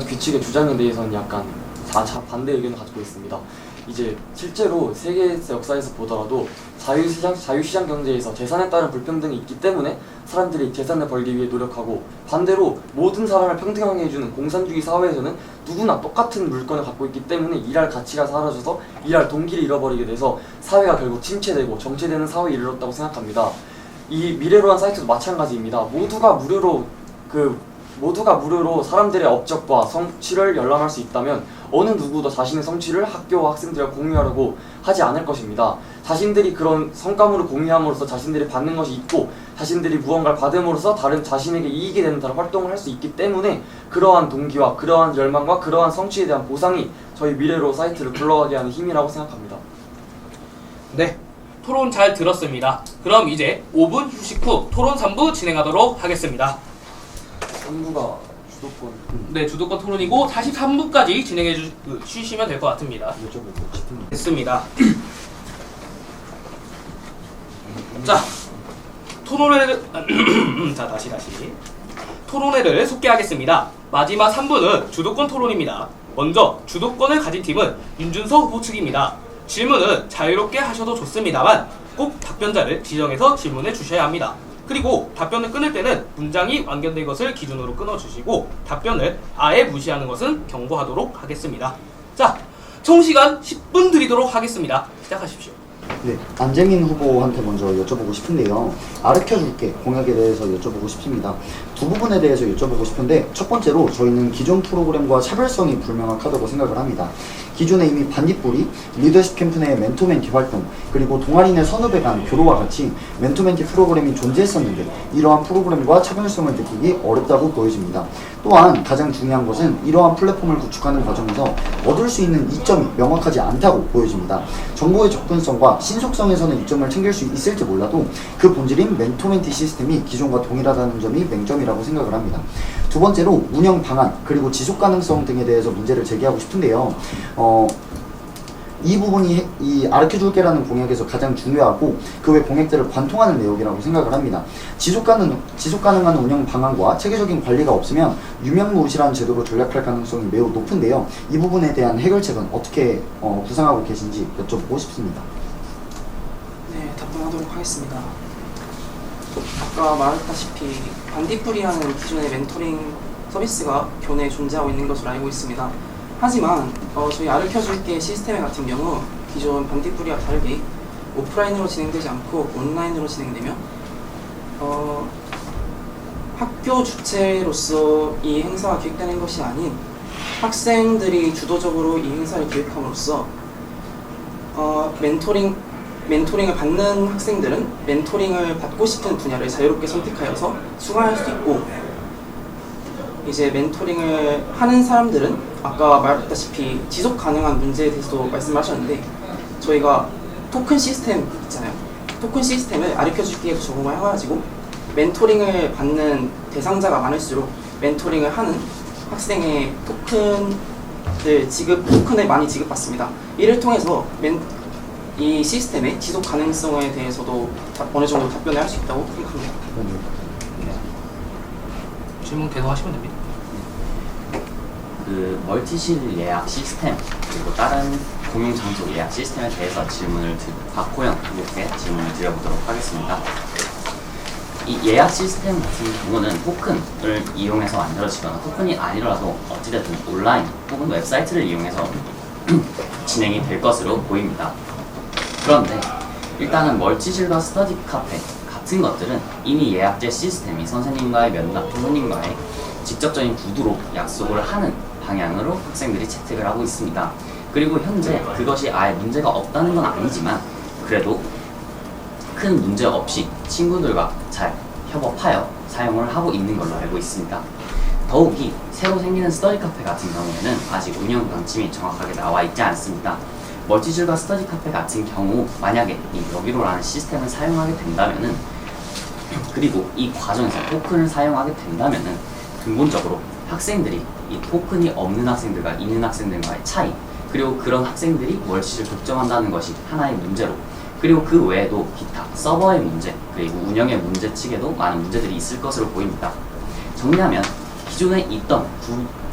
규칙의 주장에 대해서는 약간 반대 의견을 가지고 있습니다. 이제 실제로 세계 역사에서 보더라도 자유시장 경제에서 재산에 따른 불평등이 있기 때문에 사람들이 재산을 벌기 위해 노력하고 반대로 모든 사람을 평등하게 해주는 공산주의 사회에서는 누구나 똑같은 물건을 갖고 있기 때문에 일할 가치가 사라져서 일할 동기를 잃어버리게 돼서 사회가 결국 침체되고 정체되는 사회에 이르렀다고 생각합니다. 이 미래로란 사이트도 마찬가지입니다. 모두가 무료로 사람들의 업적과 성취를 열람할 수 있다면 어느 누구도 자신의 성취를 학교와 학생들과 공유하려고 하지 않을 것입니다. 자신들이 그런 성과물을 공유함으로써 자신들이 받는 것이 있고 자신들이 무언가를 받음으로써 다른 자신에게 이익이 되는 다른 활동을 할 수 있기 때문에 그러한 동기와 그러한 열망과 그러한 성취에 대한 보상이 저희 미래로 사이트를 굴러가게 하는 힘이라고 생각합니다. 네, 토론 잘 들었습니다. 그럼 이제 5분 휴식 후 토론 3부 진행하도록 하겠습니다. 3부가 주도권 네, 주도권 토론이고 43부까지 진행해 주시면 될 것 같습니다. 여쭤보고 싶은 됐습니다. 자, 토론회를 자 다시 토론회를 속개하겠습니다. 마지막 3부는 주도권 토론입니다. 먼저 주도권을 가진 팀은 윤준서 후보 측입니다. 질문은 자유롭게 하셔도 좋습니다만 꼭 답변자를 지정해서 질문해 주셔야 합니다. 그리고 답변을 끊을 때는 문장이 완결된 것을 기준으로 끊어주시고 답변을 아예 무시하는 것은 경고하도록 하겠습니다. 자, 총 시간 10분 드리도록 하겠습니다. 시작하십시오. 네, 안재민 후보한테 먼저 여쭤보고 싶은데요. 아르켜줄게 공약에 대해서 여쭤보고 싶습니다. 두 부분에 대해서 여쭤보고 싶은데 첫 번째로 저희는 기존 프로그램과 차별성이 불명확하다고 생각을 합니다. 기존에 이미 반딧불이, 리더십 캠프 내 멘토멘티 활동, 그리고 동아리 내 선후배 간 교로와 같이 멘토멘티 프로그램이 존재했었는데 이러한 프로그램과 차별성을 느끼기 어렵다고 보여집니다. 또한 가장 중요한 것은 이러한 플랫폼을 구축하는 과정에서 얻을 수 있는 이점이 명확하지 않다고 보여집니다. 정보의 접근성과 신속성에서는 이점을 챙길 수 있을지 몰라도 그 본질인 멘토멘티 시스템이 기존과 동일하다는 점이 맹점이라고 생각을 합니다. 두 번째로 운영 방안 그리고 지속 가능성 등에 대해서 문제를 제기하고 싶은데요. 이 부분이 이 아르켜줄게라는 공약에서 가장 중요하고 그 외 공약들을 관통하는 내용이라고 생각을 합니다. 지속 가능한 운영 방안과 체계적인 관리가 없으면 유명무실한 제도로 전락할 가능성이 매우 높은데요. 이 부분에 대한 해결책은 어떻게 구상하고 계신지 여쭤보고 싶습니다. 네, 답변하도록 하겠습니다. 아까 말했다시피 반딧불이라는 기존의 멘토링 서비스가 교내에 존재하고 있는 것으로 알고 있습니다. 하지만 저희 아르켜줄게 시스템 같은 경우 기존 반딧불이와 다르게 오프라인으로 진행되지 않고 온라인으로 진행되며 학교 주체로서 이 행사가 기획되는 것이 아닌 학생들이 주도적으로 이 행사를 기획함으로써 멘토링을 받는 학생들은 멘토링을 받고 싶은 분야를 자유롭게 선택하여서 수강할 수 있고 이제 멘토링을 하는 사람들은 아까 말했다시피 지속 가능한 문제에 대해서도 말씀하셨는데 저희가 토큰 시스템 있잖아요. 토큰 시스템을 아르켜줄게에도 적용을 해가지고 멘토링을 받는 대상자가 많을수록 멘토링을 하는 학생의 토큰을 많이 지급받습니다. 이를 통해서 이 시스템의 지속 가능성에 대해서도 어느 정도 답변을 할 수 있다고 생각합니다. 질문 계속 하시면 됩니다. 그 멀티실 예약 시스템 그리고 다른 공용 장소 예약 시스템에 대해서 박호영 이렇게 질문을 드려보도록 하겠습니다. 이 예약 시스템 같은 경우는 토큰을 이용해서 만들어지거나 토큰이 아니더라도 어찌됐든 온라인 혹은 웹사이트를 이용해서 진행이 될 것으로 보입니다. 그런데 일단은 멀티실과 스터디 카페 같은 것들은 이미 예약제 시스템이 선생님과의 면담, 부모님과의 직접적인 구두로 약속을 하는 방향으로 학생들이 채택을 하고 있습니다. 그리고 현재 그것이 아예 문제가 없다는 건 아니지만 그래도 큰 문제 없이 친구들과 잘 협업하여 사용을 하고 있는 걸로 알고 있습니다. 더욱이 새로 생기는 스터디 카페 같은 경우에는 아직 운영 방침이 정확하게 나와 있지 않습니다. 멀티실과 스터디 카페 같은 경우 만약에 이 여기로라는 시스템을 사용하게 된다면은 그리고 이 과정에서 토큰을 사용하게 된다면은 근본적으로 학생들이 이 토큰이 없는 학생들과 있는 학생들과의 차이 그리고 그런 학생들이 멀티실을 독점한다는 것이 하나의 문제로 그리고 그 외에도 기타 서버의 문제 그리고 운영의 문제 측에도 많은 문제들이 있을 것으로 보입니다. 정리하면 기존에 있던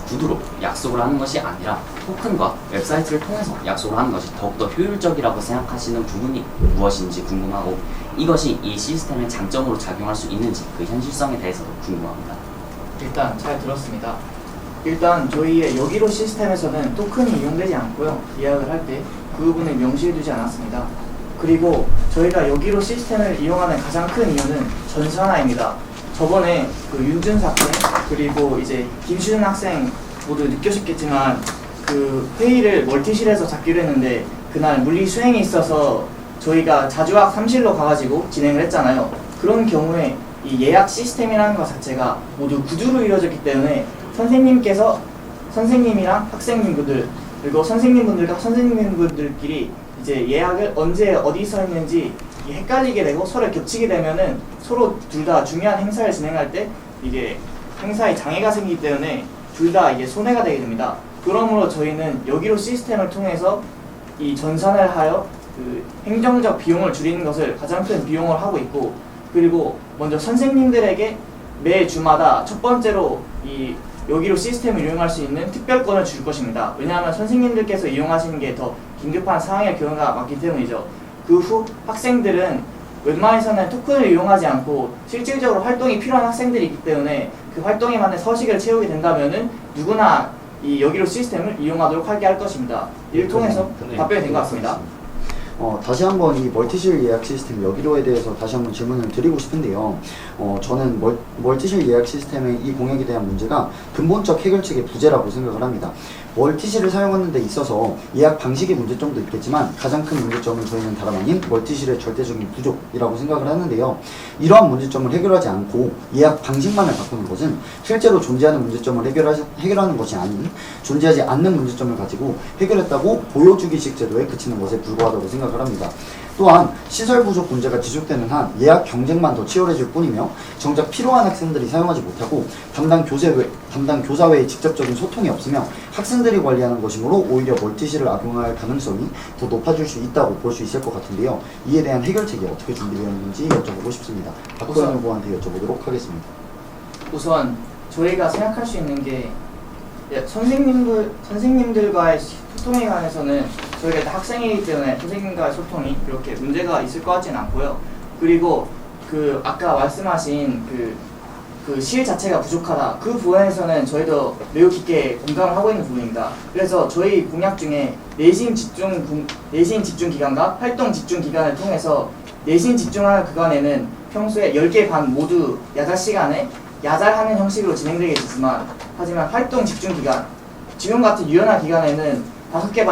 구두로 약속을 하는 것이 아니라 토큰과 웹사이트를 통해서 약속을 하는 것이 더욱더 효율적이라고 생각하시는 부분이 무엇인지 궁금하고 이것이 이 시스템의 장점으로 작용할 수 있는지 그 현실성에 대해서도 궁금합니다. 일단 잘 들었습니다. 일단 저희의 여기로 시스템에서는 토큰이 이용되지 않고요. 예약을 할 때 그 부분을 명시해두지 않았습니다. 그리고 저희가 여기로 시스템을 이용하는 가장 큰 이유는 전수 하나입니다. 저번에 그 윤준사 학생 그리고 이제 김수준 학생 모두 느끼셨겠지만 그 회의를 멀티실에서 잡기로 했는데 그날 물리 수행이 있어서 저희가 자주학 3실로 가가지고 진행을 했잖아요. 그런 경우에 이 예약 시스템이라는 것 자체가 모두 구두로 이루어졌기 때문에 선생님께서 선생님이랑 학생님분들 그리고 선생님분들과 선생님분들끼리 이제 예약을 언제 어디서 했는지 헷갈리게 되고 서로 겹치게 되면은 서로 둘 다 중요한 행사를 진행할 때 이게 행사에 장애가 생기기 때문에 둘 다 이게 손해가 되게 됩니다. 그러므로 저희는 여기로 시스템을 통해서 이 전산을 하여 그 행정적 비용을 줄이는 것을 가장 큰 비용을 하고 있고, 그리고 먼저 선생님들에게 매 주마다 첫 번째로 이 여기로 시스템을 이용할 수 있는 특별권을 줄 것입니다. 왜냐하면 선생님들께서 이용하시는 게 더 긴급한 상황의 경우가 많기 때문이죠. 그 후 학생들은 웬만해서는 토큰을 이용하지 않고 실질적으로 활동이 필요한 학생들이 있기 때문에 그 활동에 맞는 서식을 채우게 된다면은 누구나 이 여기로 시스템을 이용하도록 하게 할 것입니다. 이를 통해서 답변이 된 것 같습니다. 다시 한번 이 멀티실 예약 시스템 여기로에 대해서 다시 한번 질문을 드리고 싶은데요. 저는 멀티실 예약 시스템의 이 공약에 대한 문제가 근본적 해결책의 부재라고 생각을 합니다. 멀티실을 사용하는 데 있어서 예약 방식의 문제점도 있겠지만 가장 큰 문제점은 저희는 다름 아닌 멀티실의 절대적인 부족이라고 생각을 하는데요. 이러한 문제점을 해결하지 않고 예약 방식만을 바꾸는 것은 실제로 존재하는 문제점을 해결하는 것이 아닌 존재하지 않는 문제점을 가지고 해결했다고 보여주기식 제도에 그치는 것에 불과하다고 생각을 합니다. 또한 시설 부족 문제가 지속되는 한 예약 경쟁만 더 치열해질 뿐이며 정작 필요한 학생들이 사용하지 못하고 담당 교사와의 직접적인 소통이 없으며 학생들이 관리하는 것이므로 오히려 멀티실을 악용할 가능성이 더 높아질 수 있다고 볼 수 있을 것 같은데요. 이에 대한 해결책이 어떻게 준비되어 있는지 여쭤보고 싶습니다. 박도현 후보한테 여쭤보도록 하겠습니다. 우선 저희가 생각할 수 있는 게 선생님들과의 소통에 관해서는 저희가 일단 학생이기 때문에 선생님과의 소통이 그렇게 문제가 있을 것 같지는 않고요. 그리고 그 아까 말씀하신 그 실 자체가 부족하다, 그 부분에서는 저희도 매우 깊게 공감을 하고 있는 부분입니다. 그래서 저희 공약 중에 내신 집중 기간과 활동 집중 기간을 통해서 내신 집중하는 기간에는 평소에 10개 반 모두 야자 시간에 야잘하는 형식으로 진행되겠지만, 하지만 활동 집중 기간, 지금 같은 유연한 기간에는 5개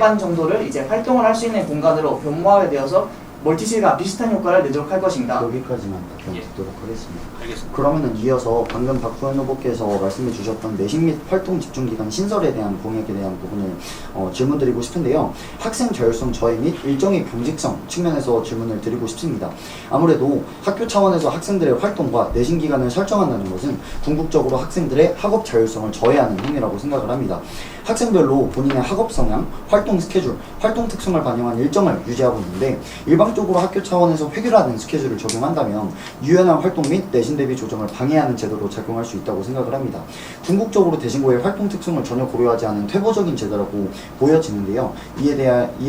반 정도를 이제 활동을 할 수 있는 공간으로 변모하게 되어서 멀티실과 비슷한 효과를 내도록 할 것입니다. 여기까지만 답변 듣도록 하겠습니다. 알겠습니다. 그러면은 이어서 방금 박후현 후보께서 말씀해 주셨던 내신 및 활동 집중 기간 신설에 대한 공약에 대한 부분을 질문드리고 싶은데요. 학생 자율성 저해 및 일정의 병직성 측면에서 질문을 드리고 싶습니다. 아무래도 학교 차원에서 학생들의 활동과 내신 기간을 설정한다는 것은 궁극적으로 학생들의 학업 자율성을 저해하는 행위라고 생각을 합니다. 학생별로 본인의 학업 성향, 활동 스케줄, 활동 특성을 반영한 일정을 유지하고 있는데 일방적으로 학교 차원에서 획일화된 스케줄을 적용한다면 유연한 활동 및 내신 대비 조정을 방해하는 제도로 작용할 수 있다고 생각을 합니다. 궁극적으로 대신고의 활동 특성을 전혀 고려하지 않은 퇴보적인 제도라고 보여지는데요. 이에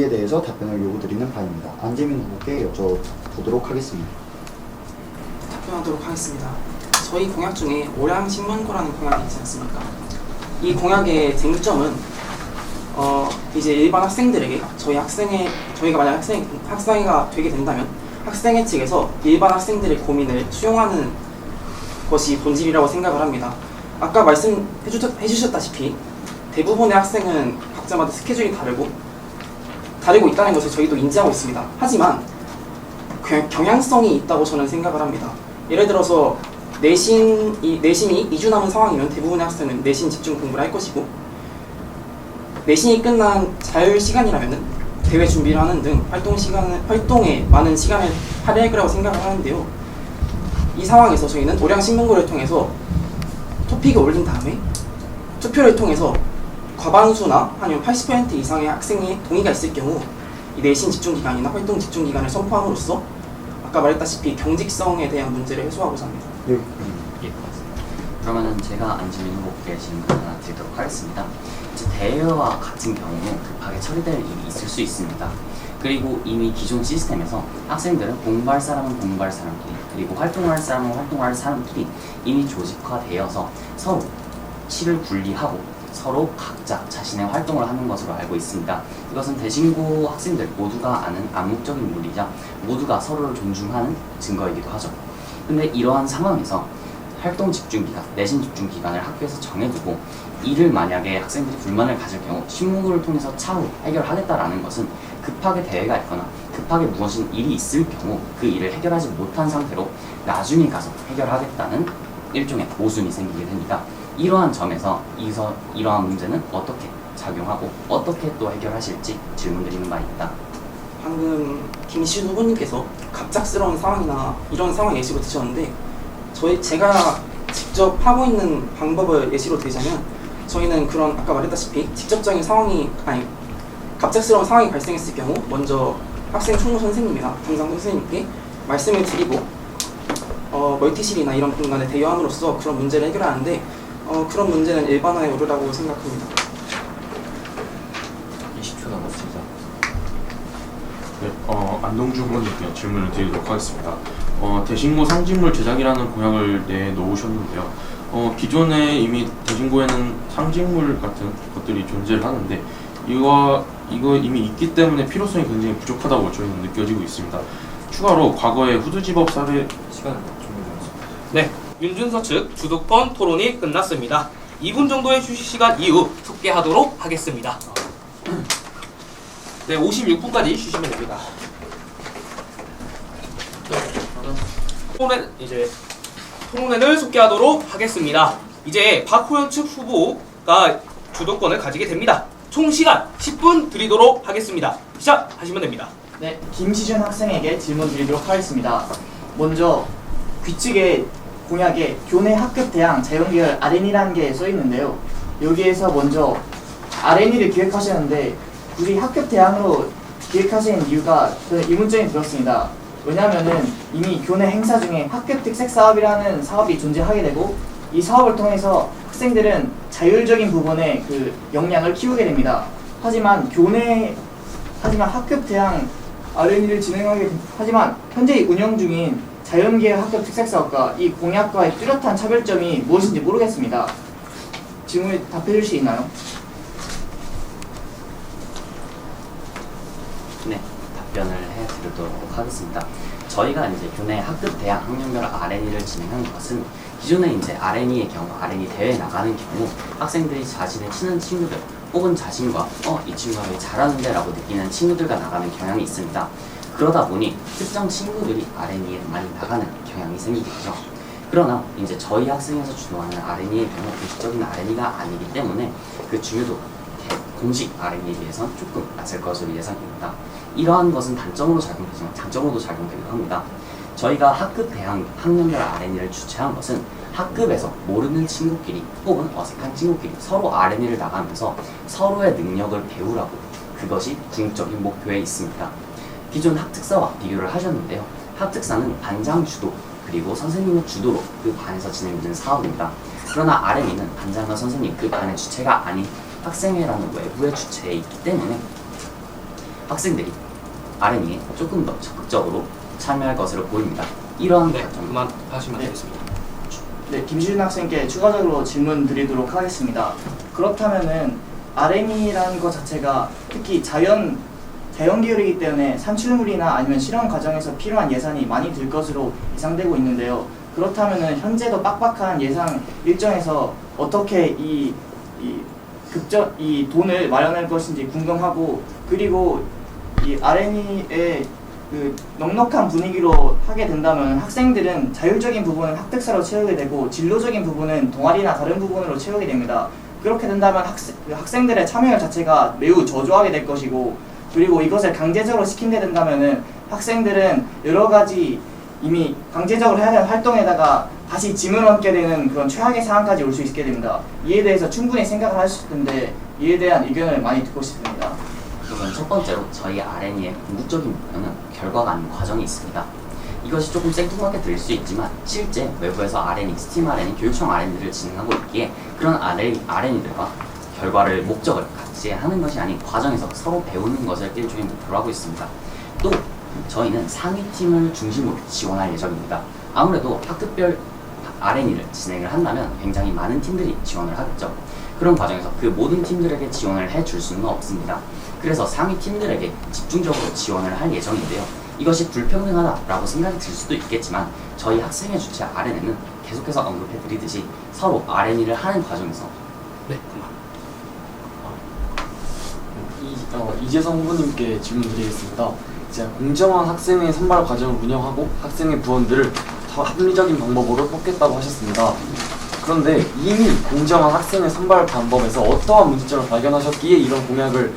대해서 답변을 요구드리는 바입니다. 안재민 후보께 여쭤보도록 하겠습니다. 답변하도록 하겠습니다. 저희 공약 중에 오량 신문고라는 공약이 있지 않습니까? 이 공약의 쟁점은 이제 일반 학생들에게 저희가 만약 학생회가 되게 된다면 학생회 측에서 일반 학생들의 고민을 수용하는 것이 본질이라고 생각을 합니다. 아까 말씀해 주셨다시피 대부분의 학생은 각자마다 스케줄이 다르고 있다는 것을 저희도 인지하고 있습니다. 하지만 경향성이 있다고 저는 생각을 합니다. 예를 들어서 내신이 2주 남은 상황이면 대부분의 학생은 내신 집중 공부를 할 것이고, 내신이 끝난 자율 시간이라면 대회 준비를 하는 등 활동에 많은 시간을 할애할 거라고 생각을 하는데요. 이 상황에서 저희는 오량 신문고를 통해서 토픽을 올린 다음에 투표를 통해서 과반수나 아니면 80% 이상의 학생의 동의가 있을 경우 이 내신 집중 기간이나 활동 집중 기간을 선포함으로써 아까 말했다시피 경직성에 대한 문제를 해소하고자 합니다. 예, 고맙습니다. 그러면은 제가 안재민 후보께 질문 하나 드리도록 하겠습니다. 이제 대회와 같은 경우 급하게 처리될 일이 있을 수 있습니다. 그리고 이미 기존 시스템에서 학생들은 공부할 사람은 공부할 사람끼리, 그리고 활동할 사람은 활동할 사람끼리 이미 조직화되어서 서로 치를 분리하고 서로 각자 자신의 활동을 하는 것으로 알고 있습니다. 이것은 대신고 학생들 모두가 아는 암묵적인 논리자 모두가 서로를 존중하는 증거이기도 하죠. 근데 이러한 상황에서 활동 집중 기간, 내신 집중 기간을 학교에서 정해두고 이를 만약에 학생들이 불만을 가질 경우 신문고를 통해서 차후 해결하겠다라는 것은 급하게 대회가 있거나 급하게 무엇인 일이 있을 경우 그 일을 해결하지 못한 상태로 나중에 가서 해결하겠다는 일종의 모순이 생기게 됩니다. 이러한 점에서 이러한 문제는 어떻게 작용하고 어떻게 또 해결하실지 질문드리는 바입니다. 방금 김시준 후보님께서 갑작스러운 상황이나 이런 상황 예시로 드셨는데 제가 직접 하고 있는 방법을 예시로 드리자면 저희는 그런 아까 말했다시피 직접적인 갑작스러운 상황이 발생했을 경우 먼저 학생 총무 선생님이나 담당 선생님께 말씀을 드리고 멀티실이나 이런 공간을 대여함으로써 그런 문제를 해결하는데 그런 문제는 일반화에 오르라고 생각합니다. 20초 남았습니다. 네, 안동주 후보님께 질문을 드리도록 하겠습니다. 대신고 상징물 제작이라는 공약을 내놓으셨는데요. 기존에 이미 대신고에는 상징물 같은 것들이 존재를 하는데 이거 이미 있기 때문에 필요성이 굉장히 부족하다고 저희는 느껴지고 있습니다. 추가로 과거의 후드집업 사례 시간 준비되었습니다. 네, 윤준서 측 주도권 토론이 끝났습니다. 2분 정도의 휴식 시간 이후 속개하도록 하겠습니다. 네, 56분까지 쉬시면 됩니다. 토론회를 속개하도록 하겠습니다. 이제 박호연 측 후보가 주도권을 가지게 됩니다. 총 시간 10분 드리도록 하겠습니다. 시작하시면 됩니다. 네, 김시준 학생에게 질문 드리도록 하겠습니다. 먼저 규칙의 공약에 교내 학급 대항 자연계열 R&E라는 게 써 있는데요. 여기에서 먼저 R&E를 기획하셨는데 굳이 학급 대항으로 기획하신 이유가 저는 의문점이 들었습니다. 왜냐하면은 이미 교내 행사 중에 학급 특색 사업이라는 사업이 존재하게 되고 이 사업을 통해서 학생들은 자율적인 부분에 그 역량을 키우게 됩니다. 하지만 학급 대항 R&E를 하지만 현재 운영 중인 자연계열 학급 특색 사업과 이 공약과의 뚜렷한 차별점이 무엇인지 모르겠습니다. 질문에 답해 주실 수 있나요? 네, 답변을 해드리도록 하겠습니다. 저희가 이제 교내 학급 대학 학년별 R&E를 진행한 것은 기존에 이제 R&E의 경우 R&E 대회에 나가는 경우 학생들이 자신의 친한 친구들 혹은 자신과 이 친구가 왜 잘하는데 라고 느끼는 친구들과 나가는 경향이 있습니다. 그러다 보니 특정 친구들이 R&E에 많이 나가는 경향이 생기겠죠. 그러나 이제 저희 학생에서 주도하는 R&E의 경우 공식적인 R&E가 아니기 때문에 그 중요도가 공식 R&E에 비해서는 조금 낮을 것으로 예상됩니다. 이러한 것은 단점으로 작용되지만 장점으로도 작용되기도 합니다. 저희가 학급 대항 학년별 R&E를 주최한 것은 학급에서 모르는 친구끼리 혹은 어색한 친구끼리 서로 R&E를 나가면서 서로의 능력을 배우라고 그것이 궁극적인 목표에 있습니다. 기존 학특사와 비교를 하셨는데요. 학특사는 반장 주도 그리고 선생님의 주도로 그 반에서 진행되는 사업입니다. 그러나 R&E는 반장과 선생님 그 반의 주체가 아닌 학생회라는 외부의 주체에 있기 때문에 학생들이 R&E에 조금 더 적극적으로 참여할 것으로 보입니다. 이러한 그만하시면 되겠습니다. 네, 김시준 학생께 추가적으로 질문 드리도록 하겠습니다. 그렇다면은 R&E라는 것 자체가 특히 자연 계열이기 때문에 산출물이나 아니면 실험 과정에서 필요한 예산이 많이 들 것으로 예상되고 있는데요. 그렇다면은 현재도 빡빡한 예산 일정에서 어떻게 이 돈을 마련할 것인지 궁금하고, 그리고 이 R&E의 그 넉넉한 분위기로 하게 된다면 학생들은 자율적인 부분은 학특사로 채우게 되고 진로적인 부분은 동아리나 다른 부분으로 채우게 됩니다. 그렇게 된다면 학생들의 참여율 자체가 매우 저조하게 될 것이고, 그리고 이것을 강제적으로 시킨다 된다면은 학생들은 여러 가지 이미 강제적으로 해야 하는 활동에다가 다시 짐을 얹게 되는 그런 최악의 상황까지 올 수 있게 됩니다. 이에 대해서 충분히 생각을 하실 텐데 이에 대한 의견을 많이 듣고 싶습니다. 우선 첫 번째로 저희 R&E의 궁극적인 목표는 결과가 아닌 과정이 있습니다. 이것이 조금 생뚱하게 들릴 수 있지만 실제 외부에서 R&E, 스팀 R&E, 교육청 R&E를 진행하고 있기에 그런 R&E들과 결과를 목적을 같이 하는 것이 아닌 과정에서 서로 배우는 것을 일종의 목표로 하고 있습니다. 또 저희는 상위팀을 중심으로 지원할 예정입니다. 아무래도 학급별 R&E를 진행을 한다면 굉장히 많은 팀들이 지원을 하겠죠. 그런 과정에서 그 모든 팀들에게 지원을 해줄 수는 없습니다. 그래서 상위 팀들에게 집중적으로 지원을 할 예정인데요. 이것이 불평등하다라고 생각이 들 수도 있겠지만 저희 학생회 주최 R&E는 계속해서 언급해드리듯이 서로 R&E를 하는 과정에서 네, 그만. 이재성 후보님께 질문드리겠습니다. 이제 공정한 학생회 선발 과정을 운영하고 학생회 부원들을 합리적인 방법으로 뽑겠다고 하셨습니다. 그런데 이미 공정한 학생회 선발 방법에서 어떠한 문제점을 발견하셨기에 이런 공약을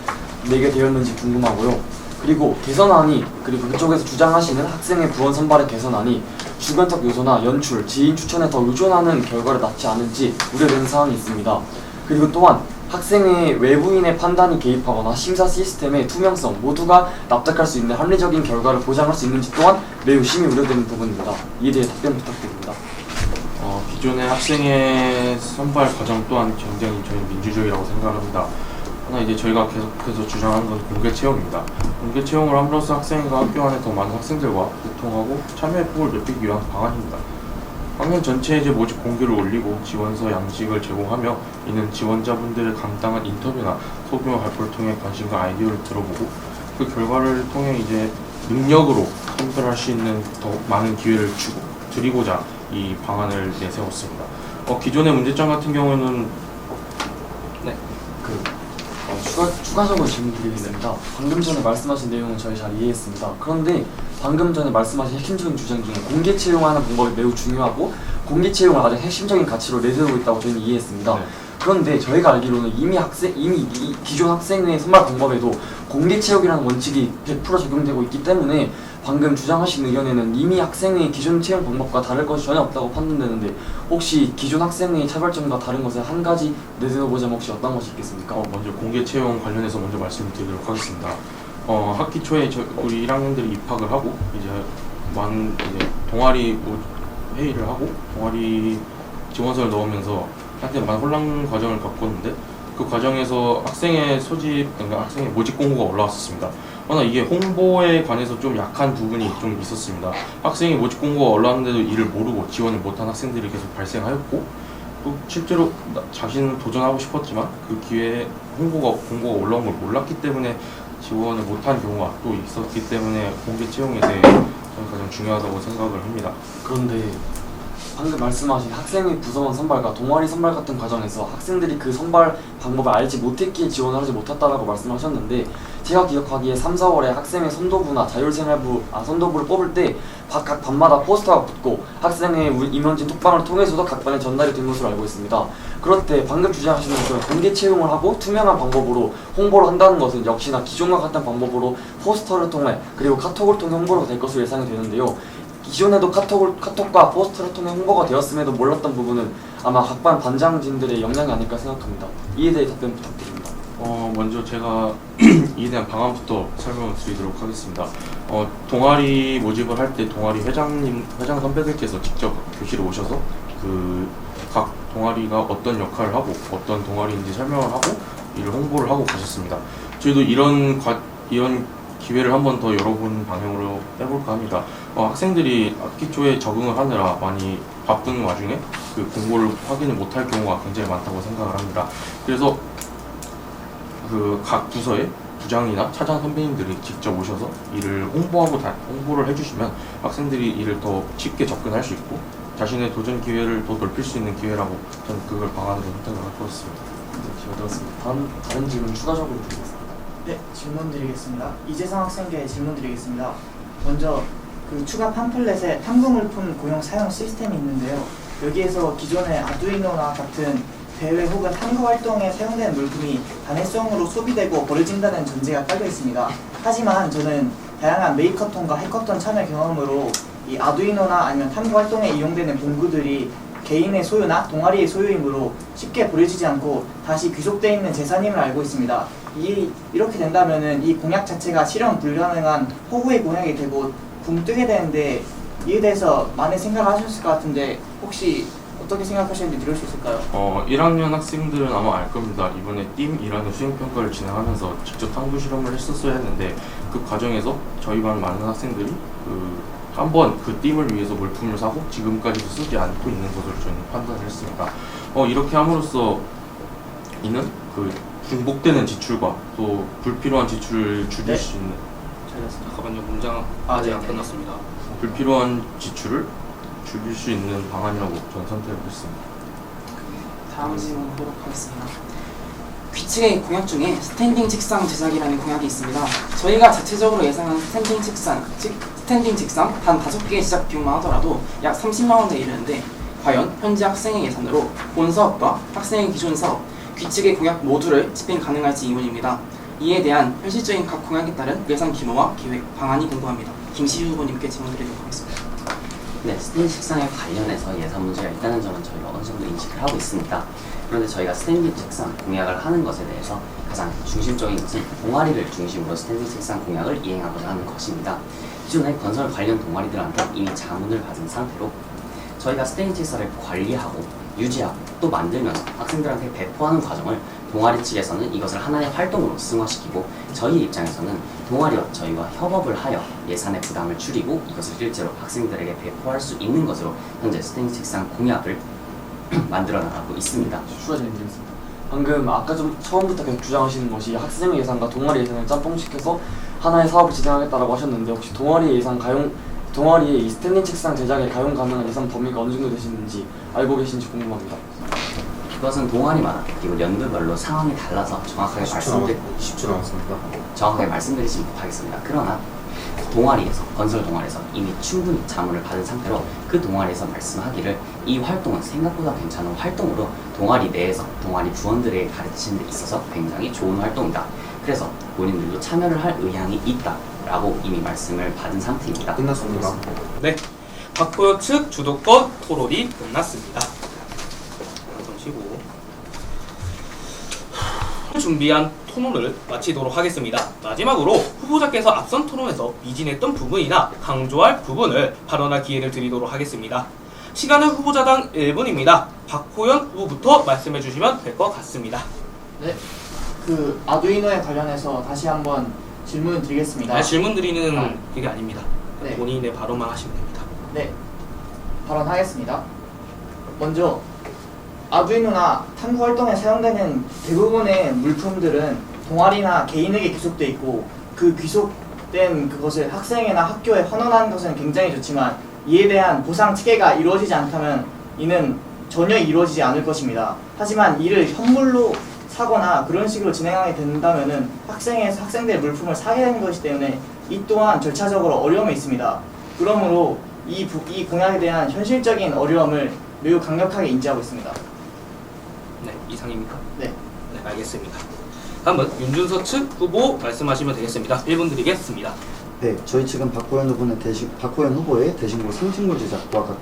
내게 되었는지 궁금하고요. 그리고 개선안이, 그리고 그쪽에서 주장하시는 학생회 부원 선발의 개선안이 주관적 요소나 연출, 지인 추천에 더 의존하는 결과를 낳지 않을지 우려되는 사항이 있습니다. 그리고 또한 학생회 외부인의 판단이 개입하거나 심사 시스템의 투명성 모두가 납득할 수 있는 합리적인 결과를 보장할 수 있는지 또한 매우 심히 우려되는 부분입니다. 이에 대해 답변 부탁드립니다. 기존의 학생회 선발 과정 또한 굉장히 저희는 민주적이라고 생각합니다. 하나 이제 저희가 계속해서 주장하는 건 공개 채용입니다. 공개 채용을 함으로써 학생회가 학교 안에 더 많은 학생들과 소통하고 참여의 폭을 넓히기 위한 방안입니다. 학년 전체에 이제 모집 공개를 올리고 지원서 양식을 제공하며 이는 지원자분들의 간단한 인터뷰나 소규모 발표를 통해 관심과 아이디어를 들어보고 그 결과를 통해 이제 능력으로 선별할 수 있는 더 많은 기회를 드리고자 이 방안을 내세웠습니다. 기존의 문제점 같은 경우는 추가적으로 질문드리겠습니다. 방금 전에 말씀하신 내용은 저희 잘 이해했습니다. 그런데 방금 전에 말씀하신 핵심적인 주장 중에 공개 채용하는 방법이 매우 중요하고 공개 채용을 가장 핵심적인 가치로 내세우고 있다고 저희는 이해했습니다. 그런데 저희가 알기로는 이미 기존 학생회 선발 방법에도 공개 채용이라는 원칙이 100% 적용되고 있기 때문에 방금 주장하신 의견에는 이미 학생회의 기존 채용 방법과 다를 것이 전혀 없다고 판단되는데 혹시 기존 학생회의 차별점과 다른 것을 한 가지 내세워보자면 혹시 어떤 것이 있겠습니까? 먼저 공개 채용 관련해서 먼저 말씀드리도록 하겠습니다. 학기 초에 우리 1학년들이 입학을 하고 이제 동아리 회의를 하고 동아리 지원서를 넣으면서 한때 많은 혼란 과정을 겪었는데 그 과정에서 학생회 그러니까 학생회 모집 공고가 올라왔었습니다. 그러나 이게 홍보에 관해서 좀 약한 부분이 좀 있었습니다. 학생이 모집 공고가 올라왔는데도 이를 모르고 지원을 못한 학생들이 계속 발생하였고 또 실제로 자신은 도전하고 싶었지만 그 기회에 공고가 올라온 걸 몰랐기 때문에 지원을 못한 경우가 또 있었기 때문에 공개 채용에 대해 저는 가장 중요하다고 생각을 합니다. 그런데 방금 말씀하신 학생회 구성원 선발과 동아리 선발 같은 과정에서 학생들이 그 선발 방법을 알지 못했기에 지원을 하지 못했다라고 말씀하셨는데 제가 기억하기에 3, 4월에 학생회 선도부나 선도부를 뽑을 때 각 반마다 포스터가 붙고 학생회 임원진 톡방을 통해서도 각 반에 전달이 된 것으로 알고 있습니다. 그럴 때 방금 주장하시는 것처럼 공개 채용을 하고 투명한 방법으로 홍보를 한다는 것은 역시나 기존과 같은 방법으로 포스터를 통해 그리고 카톡을 통해 홍보가 될 것으로 예상이 되는데요. 기존에도 카톡과 포스터를 통해 홍보가 되었음에도 몰랐던 부분은 아마 각 반 반장진들의 역량이 아닐까 생각합니다. 이에 대해 답변 부탁드립니다. 먼저 제가 이에 대한 방안부터 설명을 드리도록 하겠습니다. 동아리 모집을 할 때 동아리 회장 선배들께서 직접 교실에 오셔서 각 동아리가 어떤 역할을 하고 어떤 동아리인지 설명을 하고 이를 홍보를 하고 가셨습니다. 저희도 이런 기회를 한 번 더 여러분 방향으로 해볼까 합니다. 학생들이 학기 초에 적응을 하느라 많이 바쁜 와중에 그 공고를 확인을 못할 경우가 굉장히 많다고 생각을 합니다. 그래서 각 부서의 부장이나 차장 선배님들이 직접 오셔서 이를 홍보를 해주시면 학생들이 이를 더 쉽게 접근할 수 있고 자신의 도전 기회를 더 넓힐 수 있는 기회라고 저는 그걸 방안으로 선택을 할 것 같습니다. 네, 잘 들었습니다. 다른 질문 추가적으로 드리겠습니다. 네, 질문 드리겠습니다. 이재성 학생께 질문 드리겠습니다. 먼저 추가 팜플렛에 탐구물품 고용 사용 시스템이 있는데요. 여기에서 기존의 아두이노나 같은 대외 혹은 탐구 활동에 사용되는 물품이 단회성으로 소비되고 버려진다는 전제가 깔려 있습니다. 하지만 저는 다양한 메이커톤과 해커톤 참여 경험으로 이 아두이노나 아니면 탐구 활동에 이용되는 본구들이 개인의 소유나 동아리의 소유이므로 쉽게 버려지지 않고 다시 귀속되어 있는 재산임을 알고 있습니다. 이렇게 된다면은 이 공약 자체가 실현 불가능한 허구의 공약이 되고 붕뜨게 되는데 이에 대해서 많은 생각을 하셨을 것 같은데 혹시 어떻게 생각하시는지 들을 수 있을까요? 1학년 학생들은 아마 알 겁니다. 이번에 띵이라는 수행평가를 진행하면서 직접 탐구 실험을 했었어야 했는데 그 과정에서 저희 반 많은 학생들이 한번 그 띵을 위해서 물품을 사고 지금까지도 쓰지 않고 있는 것으로 저는 판단을 했습니다. 이렇게 함으로써 이는 중복되는 지출과 또 불필요한 지출을 줄일 수 있는 잠깐만요, 문장 아직 안 끝났습니다. 불필요한 지출을 죽일 수 있는 방안이라고 저는 선택을 했습니다. 다음 질문 보도록 하겠습니다. 규칙의 공약 중에 스탠딩 책상 제작이라는 공약이 있습니다. 저희가 자체적으로 예상한 스탠딩 책상 단 5개의 제작 비용만 하더라도 약 30만 원에 이르는데 과연 현재 학생의 예산으로 본 사업과 학생의 기존 사업, 규칙의 공약 모두를 집행 가능할지 의문입니다. 이에 대한 현실적인 각 공약에 따른 예산 규모와 계획, 방안이 궁금합니다. 김시우 후보님께 질문 드리도록 하겠습니다. 네, 스탠딩 책상에 관련해서 예산 문제가 있다는 점은 저희가 어느 정도 인식을 하고 있습니다. 그런데 저희가 스탠딩 책상 공약을 하는 것에 대해서 가장 중심적인 것은 동아리를 중심으로 스탠딩 책상 공약을 이행하고자 하는 것입니다. 기존에 건설 관련 동아리들한테 이미 자문을 받은 상태로 저희가 스탠딩 책상을 관리하고 유지하고 또 만들면서 학생들한테 배포하는 과정을 동아리 측에서는 이것을 하나의 활동으로 승화시키고 저희 입장에서는 동아리와 저희와 협업을 하여 예산의 부담을 줄이고 이것을 실제로 학생들에게 배포할 수 있는 것으로 현재 스탠딩 책상 공약을 만들어 나가고 있습니다. 추가 질문드리겠습니다. 방금 아까 좀 처음부터 계속 주장하시는 것이 학생 예산과 동아리 예산을 짬뽕시켜서 하나의 사업을 진행하겠다라고 하셨는데 혹시 동아리의 예산 동아리의 이 스탠딩 책상 제작에 가용 가능한 예산 범위가 어느 정도 되시는지 알고 계신지 궁금합니다. 그것은 동아리마다 그리고 연도별로 상황이 달라서 정확하게 말씀드리지 못하겠습니다. 그러나 동아리에서 건설 동아리에서 이미 충분히 자문을 받은 상태로 그 동아리에서 말씀하기를 이 활동은 생각보다 괜찮은 활동으로 동아리 내에서 동아리 부원들에게 가르치는 데 있어서 굉장히 좋은 활동이다. 그래서 본인들도 참여를 할 의향이 있다라고 이미 말씀을 받은 상태입니다. 끝났습니다. 네, 박보여 측 주도권 토론이 끝났습니다. 한번 쉬고 준비한 토론을 마치도록 하겠습니다. 마지막으로 후보자께서 앞선 토론에서 미진했던 부분이나 강조할 부분을 발언할 기회를 드리도록 하겠습니다. 시간은 후보자당 1분입니다. 박호연 후보부터 말씀해 주시면 될 것 같습니다. 네, 그 아두이노에 관련해서 다시 한번 질문을 드리겠습니다. 질문 드리는 그게 아닙니다. 네. 본인의 발언만 하시면 됩니다. 네, 발언하겠습니다. 먼저 아두이노나 탐구 활동에 사용되는 대부분의 물품들은 동아리나 개인에게 귀속돼 있고 그 귀속된 그것을 학생이나 학교에 환원하는 것은 굉장히 좋지만 이에 대한 보상 체계가 이루어지지 않다면 이는 전혀 이루어지지 않을 것입니다. 하지만 이를 현물로 사거나 그런 식으로 진행하게 된다면은 학생들의 물품을 사게 되는 것이기 때문에 이 또한 절차적으로 어려움이 있습니다. 그러므로 이 공약에 대한 현실적인 어려움을 매우 강력하게 인지하고 있습니다. 네, 이상입니까? 네. 네, 알겠습니다. 다음은 윤준서 측 후보 말씀하시면 되겠습니다. 1분 드리겠습니다. 네, 저희 측은 박호연 후보의 대신고 상징물 제작과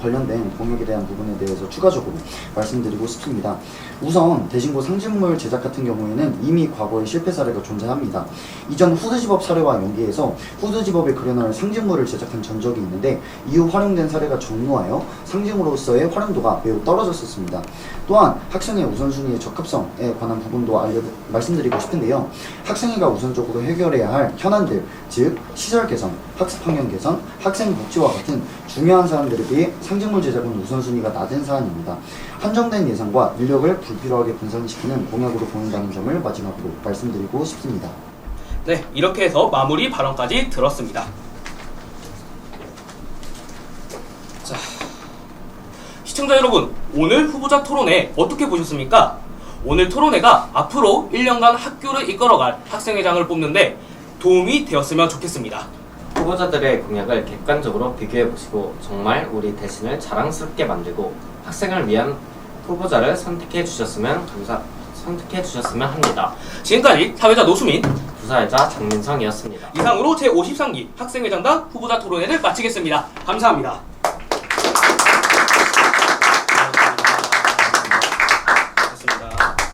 관련된 공약에 대한 부분에 대해서 추가적으로 말씀드리고 싶습니다. 우선 대신고 상징물 제작 같은 경우에는 이미 과거의 실패 사례가 존재합니다. 이전 후드집업 사례와 연계해서 후드집업에 그려놓을 상징물을 제작한 전적이 있는데 이후 활용된 사례가 전무하여 상징으로서의 활용도가 매우 떨어졌었습니다. 또한 학생의 우선순위의 적합성에 관한 부분도 말씀드리고 싶은데요. 학생회가 우선적으로 해결해야 할 현안들, 즉 시설 개선, 학습 환경 개선, 학생 복지와 같은 중요한 사안들에 비해 상징물 제작은 우선순위가 낮은 사안입니다. 한정된 예산과 인력을 불필요하게 분산시키는 공약으로 보인다는 점을 마지막으로 말씀드리고 싶습니다. 네, 이렇게 해서 마무리 발언까지 들었습니다. 자, 시청자 여러분, 오늘 후보자 토론회 어떻게 보셨습니까? 오늘 토론회가 앞으로 1년간 학교를 이끌어갈 학생회장을 뽑는데 도움이 되었으면 좋겠습니다. 후보자들의 공약을 객관적으로 비교해보시고 정말 우리 대신을 자랑스럽게 만들고 학생을 위한 후보자를 선택해 주셨으면 합니다. 지금까지 사회자 노수민, 부사회자 장민성이었습니다. 이상으로 제53기 학생회장단 후보자 토론회를 마치겠습니다. 감사합니다.